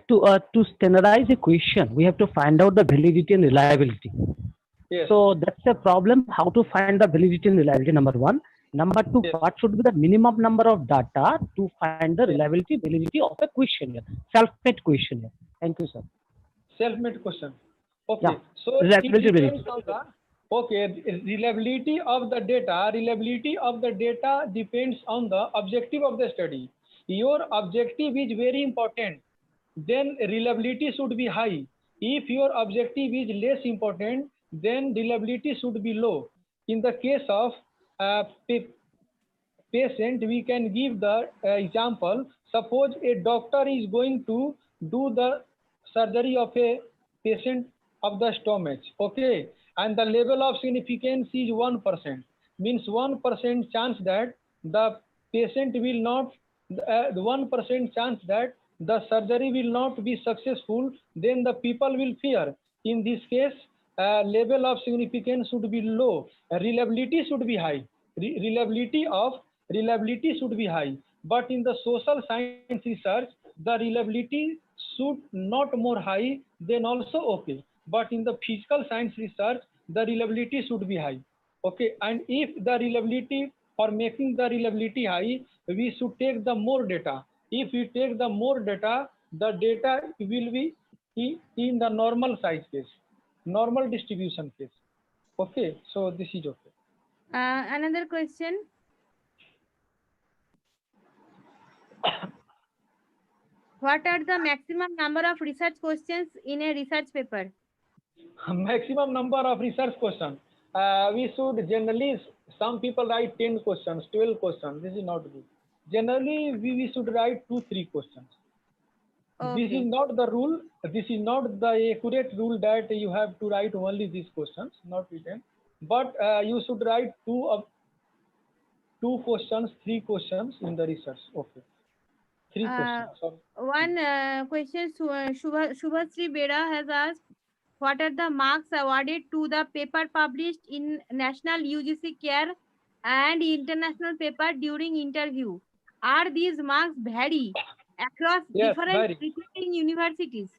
To standardize a question, we have to find out the validity and reliability. Yes. So that's a problem. How to find the validity and reliability? Number one. Number two, Yes. what should be the minimum number of data to find the reliability, validity of a questionnaire, self-made questionnaire? Thank you, sir. Self-made question. Okay. Yeah. So it Reliability, depends on the reliability of the data. Reliability of the data depends on the objective of the study. Your objective is very important. Then reliability should be high. If your objective is less important, then reliability should be low. In the case of patient, we can give the example. Suppose a doctor is going to do the surgery of a patient of the stomach. Okay. And the level of significance is 1%. Means 1% chance that the patient will not, 1% chance that the surgery will not be successful, then the people will fear. In this case, level of significance should be low. Reliability should be high. Reliability should be high. But in the social science research, the reliability should not more high, then also okay. But in the physical science research, the reliability should be high. Okay. And if the reliability, for making the reliability high, we should take the more data. If we take the more data, the data will be in the normal size case, normal distribution case. Okay. So this is okay. Another question. What are the maximum number of research questions in a research paper? Maximum number of research questions. We should generally, some people write 10 questions, 12 questions. This is not good. Generally, we should write 2-3 questions. This Okay. is not the rule. This is not the accurate rule that you have to write only these questions, not written. But you should write 2 questions, 3 questions in the research. Okay, 3 Uh, questions. Sorry. One question Shubhasri Bera has asked, what are the marks awarded to the paper published in National UGC Care and international paper during interview? Are these marks vary across Yes, different very. recruiting universities?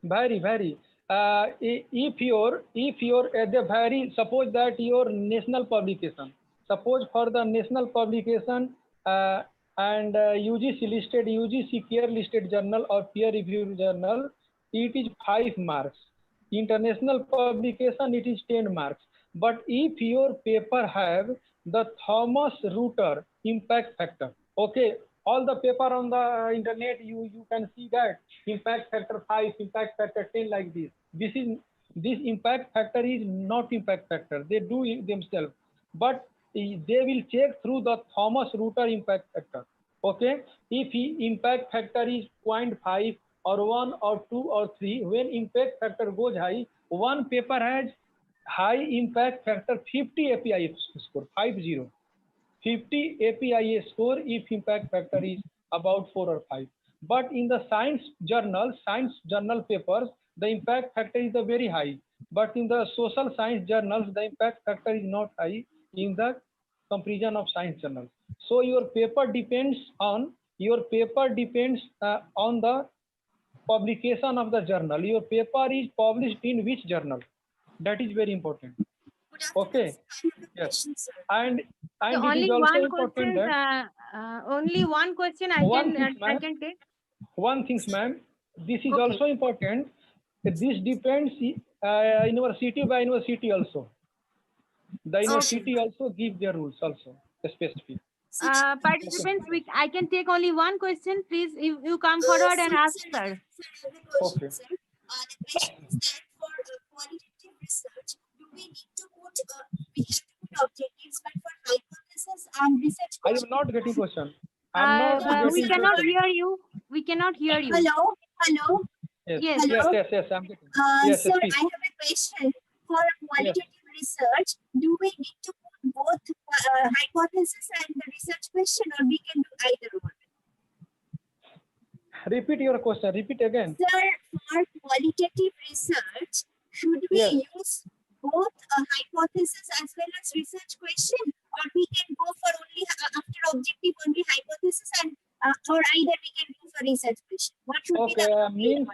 Very. If your they vary, suppose that your national publication, suppose for the national publication and UGC listed, UGC care listed journal or peer reviewed journal, it is 5 marks. International publication, it is 10 marks. But if your paper have the Thomas Reuters impact factor, okay, all the paper on the internet, you can see that impact factor 5, impact factor 10, like this. This impact factor is not impact factor. They do it themselves, but they will check through the Thomas Reuters impact factor. Okay, if impact factor is 0.5 or 1 or 2 or 3, when impact factor goes high, one paper has high impact factor 50 API score, 50. 50 API score if impact factor is about 4 or 5. But in the science journal papers, the impact factor is very high. But in the social science journals, the impact factor is not high in the comparison of science journals. So your paper depends on the publication of the journal. Your paper is published in which journal? That is very important. Okay. Yes. And So it is only also one important question. that Only one question I one can thing, ma'am, take. one thing, ma'am, this is Okay. also important. This depends university by university also. The university also give their rules also specific. Participants, I can take only one question. Please, if you come forward and ask, sir. Okay. The question is that for qualitative research, do we need to put objectives, but for hypothesis and research I questions? am not getting question. I'm not We getting cannot question. hear you. We cannot hear you. Hello? Yes, Yes. Hello? yes, I'm getting. Yes, Sir, please. I have a question. For qualitative research, do we need to put both hypothesis and the research question, or we can do either one? Repeat your question. Repeat again. Sir, for qualitative research, should we Yes. use both a hypothesis as well as research question, or we can go for only after objective only hypothesis, and or either we can go for research question? What should be Okay, the appropriate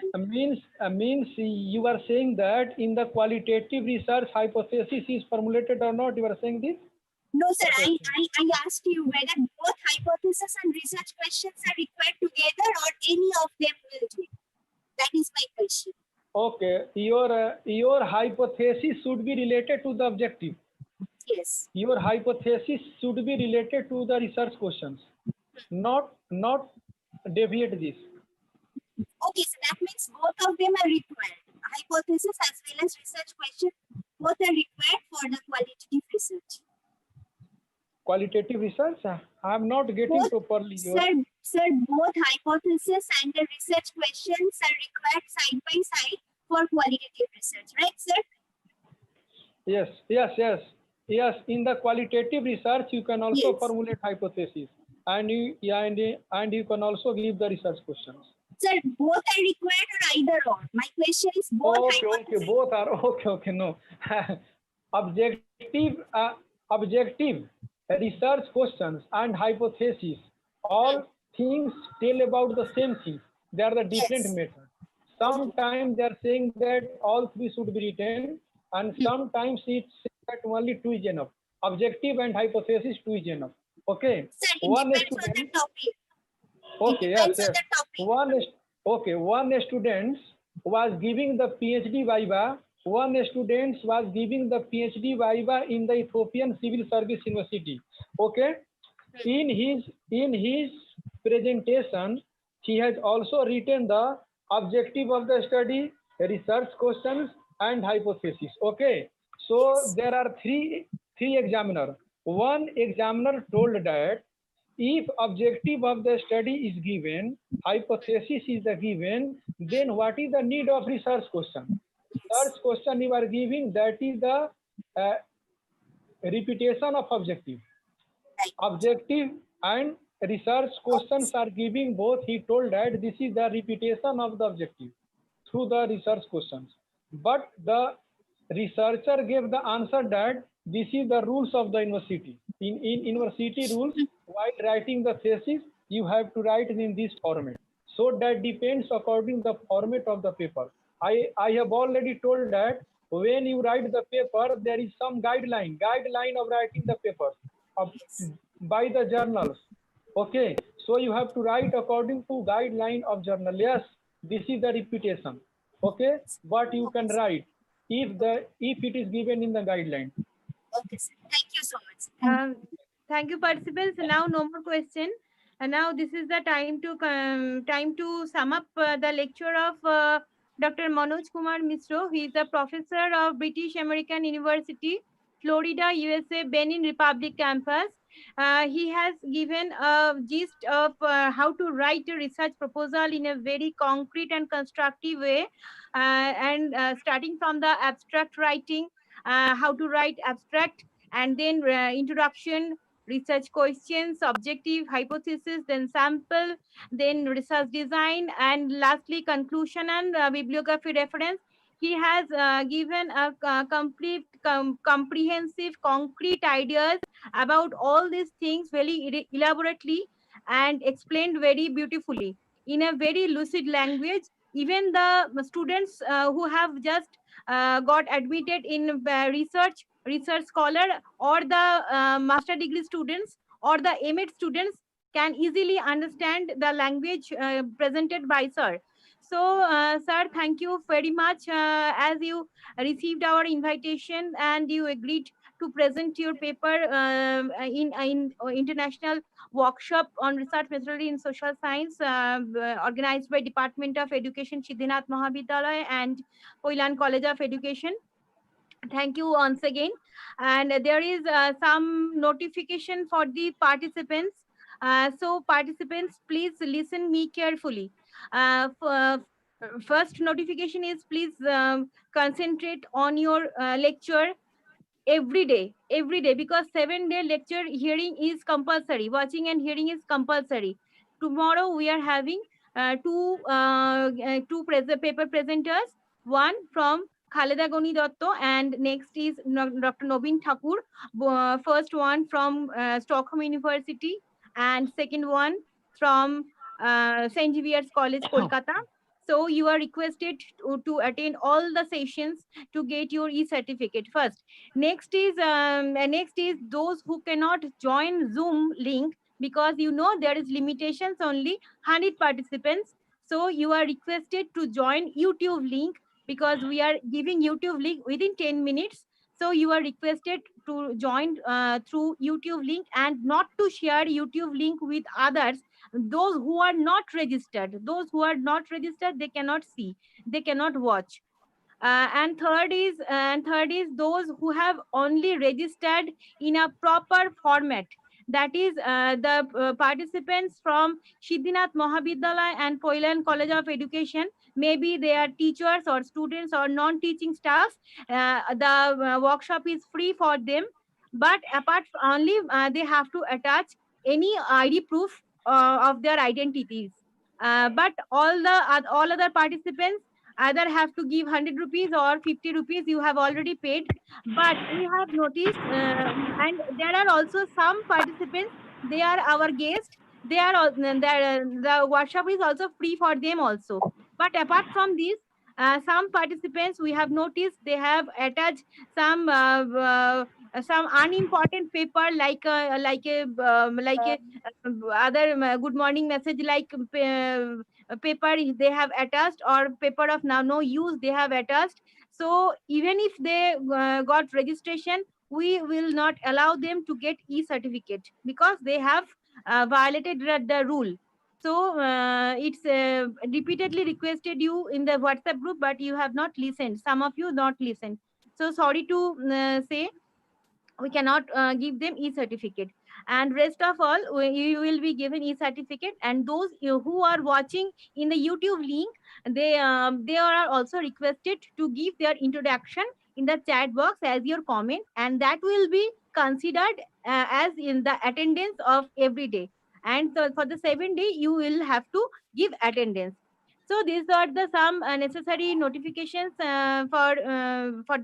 one? means you are saying that in the qualitative research hypothesis is formulated or not? You are saying this? No, sir. Okay. I asked you whether both hypothesis and research questions are required together, or any of them will do. That is my question. Okay, your hypothesis should be related to the objective. Yes. Your hypothesis should be related to the research questions, not deviate this. Okay, so that means both of them are required. Hypothesis as well as research question, both are required for the qualitative research. Qualitative research, I am not getting Both, properly. Sir, both hypothesis and the research questions are required side by side for qualitative research, right, sir? Yes. In the qualitative research, you can also Yes. formulate hypothesis, and you can also give the research questions. Sir, both are required or either or? My question is both Okay, hypothesis. both are okay. No, objective research questions and hypothesis, all things tell about the same thing. They are the different Yes. methods. Sometimes they are saying that all 3 should be written, and sometimes it's that only 2 is enough. Objective and hypothesis 2 is enough. Okay. Sir, it One depends on the student. topic. Okay. It depends Yes. on the topic. One student was giving the PhD viva. One student was giving the PhD viva in the Ethiopian Civil Service University. Okay. In his presentation, he has also written the objective of the study, research questions, and hypothesis. Okay. So there are three examiners. One examiner told that if objective of the study is given, hypothesis is the given, then what is the need of research question? Research question you are giving, that is the repetition of objective. Right. objective and research questions are giving both. He told that this is the repetition of the objective through the research questions. But the researcher gave the answer that this is the rules of the university. In university rules, while writing the thesis, you have to write in this format. So that depends according the format of the paper. I have already told that when you write the paper, there is some guideline of writing the paper by the journals. Okay, so you have to write according to guideline of journal. Yes, this is the repetition. Okay, but you can write if it is given in the guideline. Okay, sir. Thank you so much. Sir. Thank you, participants. Now, no more question. And now this is the time to sum up the lecture of Dr. Manoj Kumar Misro. He is a professor of British American University, Florida, USA, Benin Republic campus. He has given a gist of how to write a research proposal in a very concrete and constructive way, and starting from the abstract writing, how to write abstract, and then introduction, research questions, objective, hypothesis, then sample, then research design, and lastly conclusion and bibliography reference. He has given a complete, comprehensive, concrete ideas about all these things very elaborately and explained very beautifully in a very lucid language. Even the students who have just got admitted in research scholar, or the master degree students or the MA students can easily understand the language presented by sir. So sir, thank you very much as you received our invitation and you agreed to present your paper in international workshop on research methodology in social science, organized by Department of Education, Siddhinath Mahavidyalaya and Koilan College of Education. Thank you once again. And there is some notification for the participants. So participants, please listen me carefully. First notification is, please concentrate on your lecture every day, because 7-day lecture hearing is compulsory. Watching and hearing is compulsory. Tomorrow we are having two paper presenters, one from Khaleda Goni Dotto and next is Dr. Nobin Thakur. First one from Stockholm University and second one from St. Xavier's College, Kolkata. So you are requested to attend all the sessions to get your e-certificate first. Next is those who cannot join Zoom link, because you know there is limitations, only 100 participants. So you are requested to join YouTube link, because we are giving YouTube link within 10 minutes. So you are requested to join through YouTube link and not to share YouTube link with others. Those who are not registered, they cannot see, they cannot watch. And third is those who have only registered in a proper format. That is the participants from Siddhinath Mahavidyalaya and Koilan College of Education. Maybe they are teachers or students or non-teaching staff. The workshop is free for them, but apart from only they have to attach any ID proof of their identities. But all other participants either have to give 100 rupees or 50 rupees. You have already paid. But we have noticed, and there are also some participants, they are our guests. They are the workshop is also free for them also. But apart from this, some participants we have noticed they have attached some unimportant paper, like a other good morning message, like paper they have attached, or paper of now no use they have attached. So even if they got registration, we will not allow them to get e-certificate, because they have violated the rule. So it's repeatedly requested you in the WhatsApp group, but you have not listened. Some of you not listened. So sorry to say, we cannot give them e-certificate. And rest of all, you will be given e-certificate. And those who are watching in the YouTube link, they are also requested to give their introduction in the chat box as your comment, and that will be considered as in the attendance of every day. And so for the 7 day, you will have to give attendance. So these are the some necessary notifications for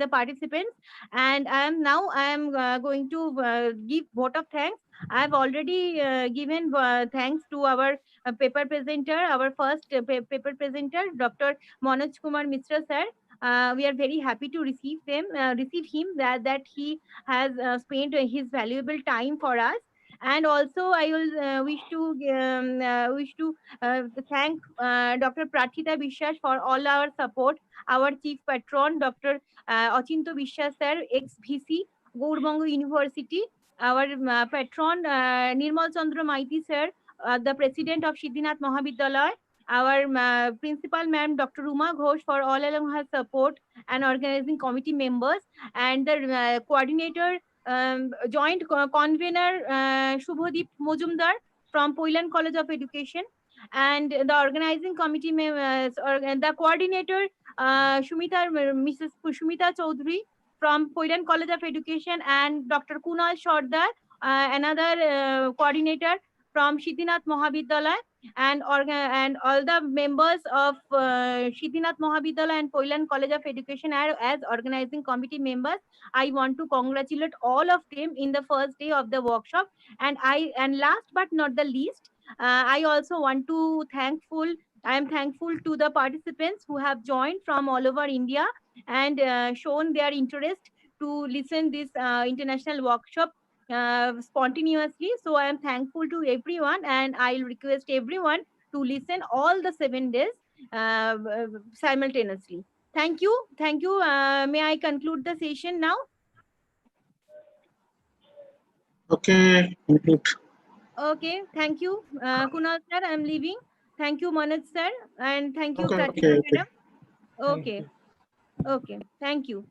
the participants. And I am going to give vote of thanks. I have already given thanks to our paper presenter, our first paper presenter, Dr. Manoj Kumar Mishra sir. We are very happy to receive him, that he has spent his valuable time for us. And also I will wish to thank Dr. Prathita Bishwas for all our support, our chief patron, Dr. Achinto Bishwas sir, ex-VC, Gaurbanga University, our patron, Nirmal Chandra Maiti sir, the president of Siddhinath Mahavidyalaya, our principal ma'am, Dr. Ruma Ghosh, for all along her support, and organizing committee members, and the coordinator, joint convener, Shubhadeep Mojumdar from Poilan College of Education, and the organizing committee members, and the coordinator, Mrs. Shumita Chaudhary from Poilan College of Education, and Dr. Kunal Shordar, another coordinator from Siddhinath Mahavidyalaya, and all the members of Siddhinath Mahavidyalaya and Poilan College of Education are as organizing committee members. I want to congratulate all of them in the first day of the workshop. And last but not the least, I also want to I am thankful to the participants who have joined from all over India and shown their interest to listen this international workshop spontaneously. So I am thankful to everyone, and I'll request everyone to listen all the 7 days simultaneously. Thank you. Thank you. May I conclude the session now? Okay, conclude. Okay. Thank you. Kunal sir, I'm leaving. Thank you, Manoj sir. And thank you, Okay, Pratika okay. madam. Okay. Okay. Thank you.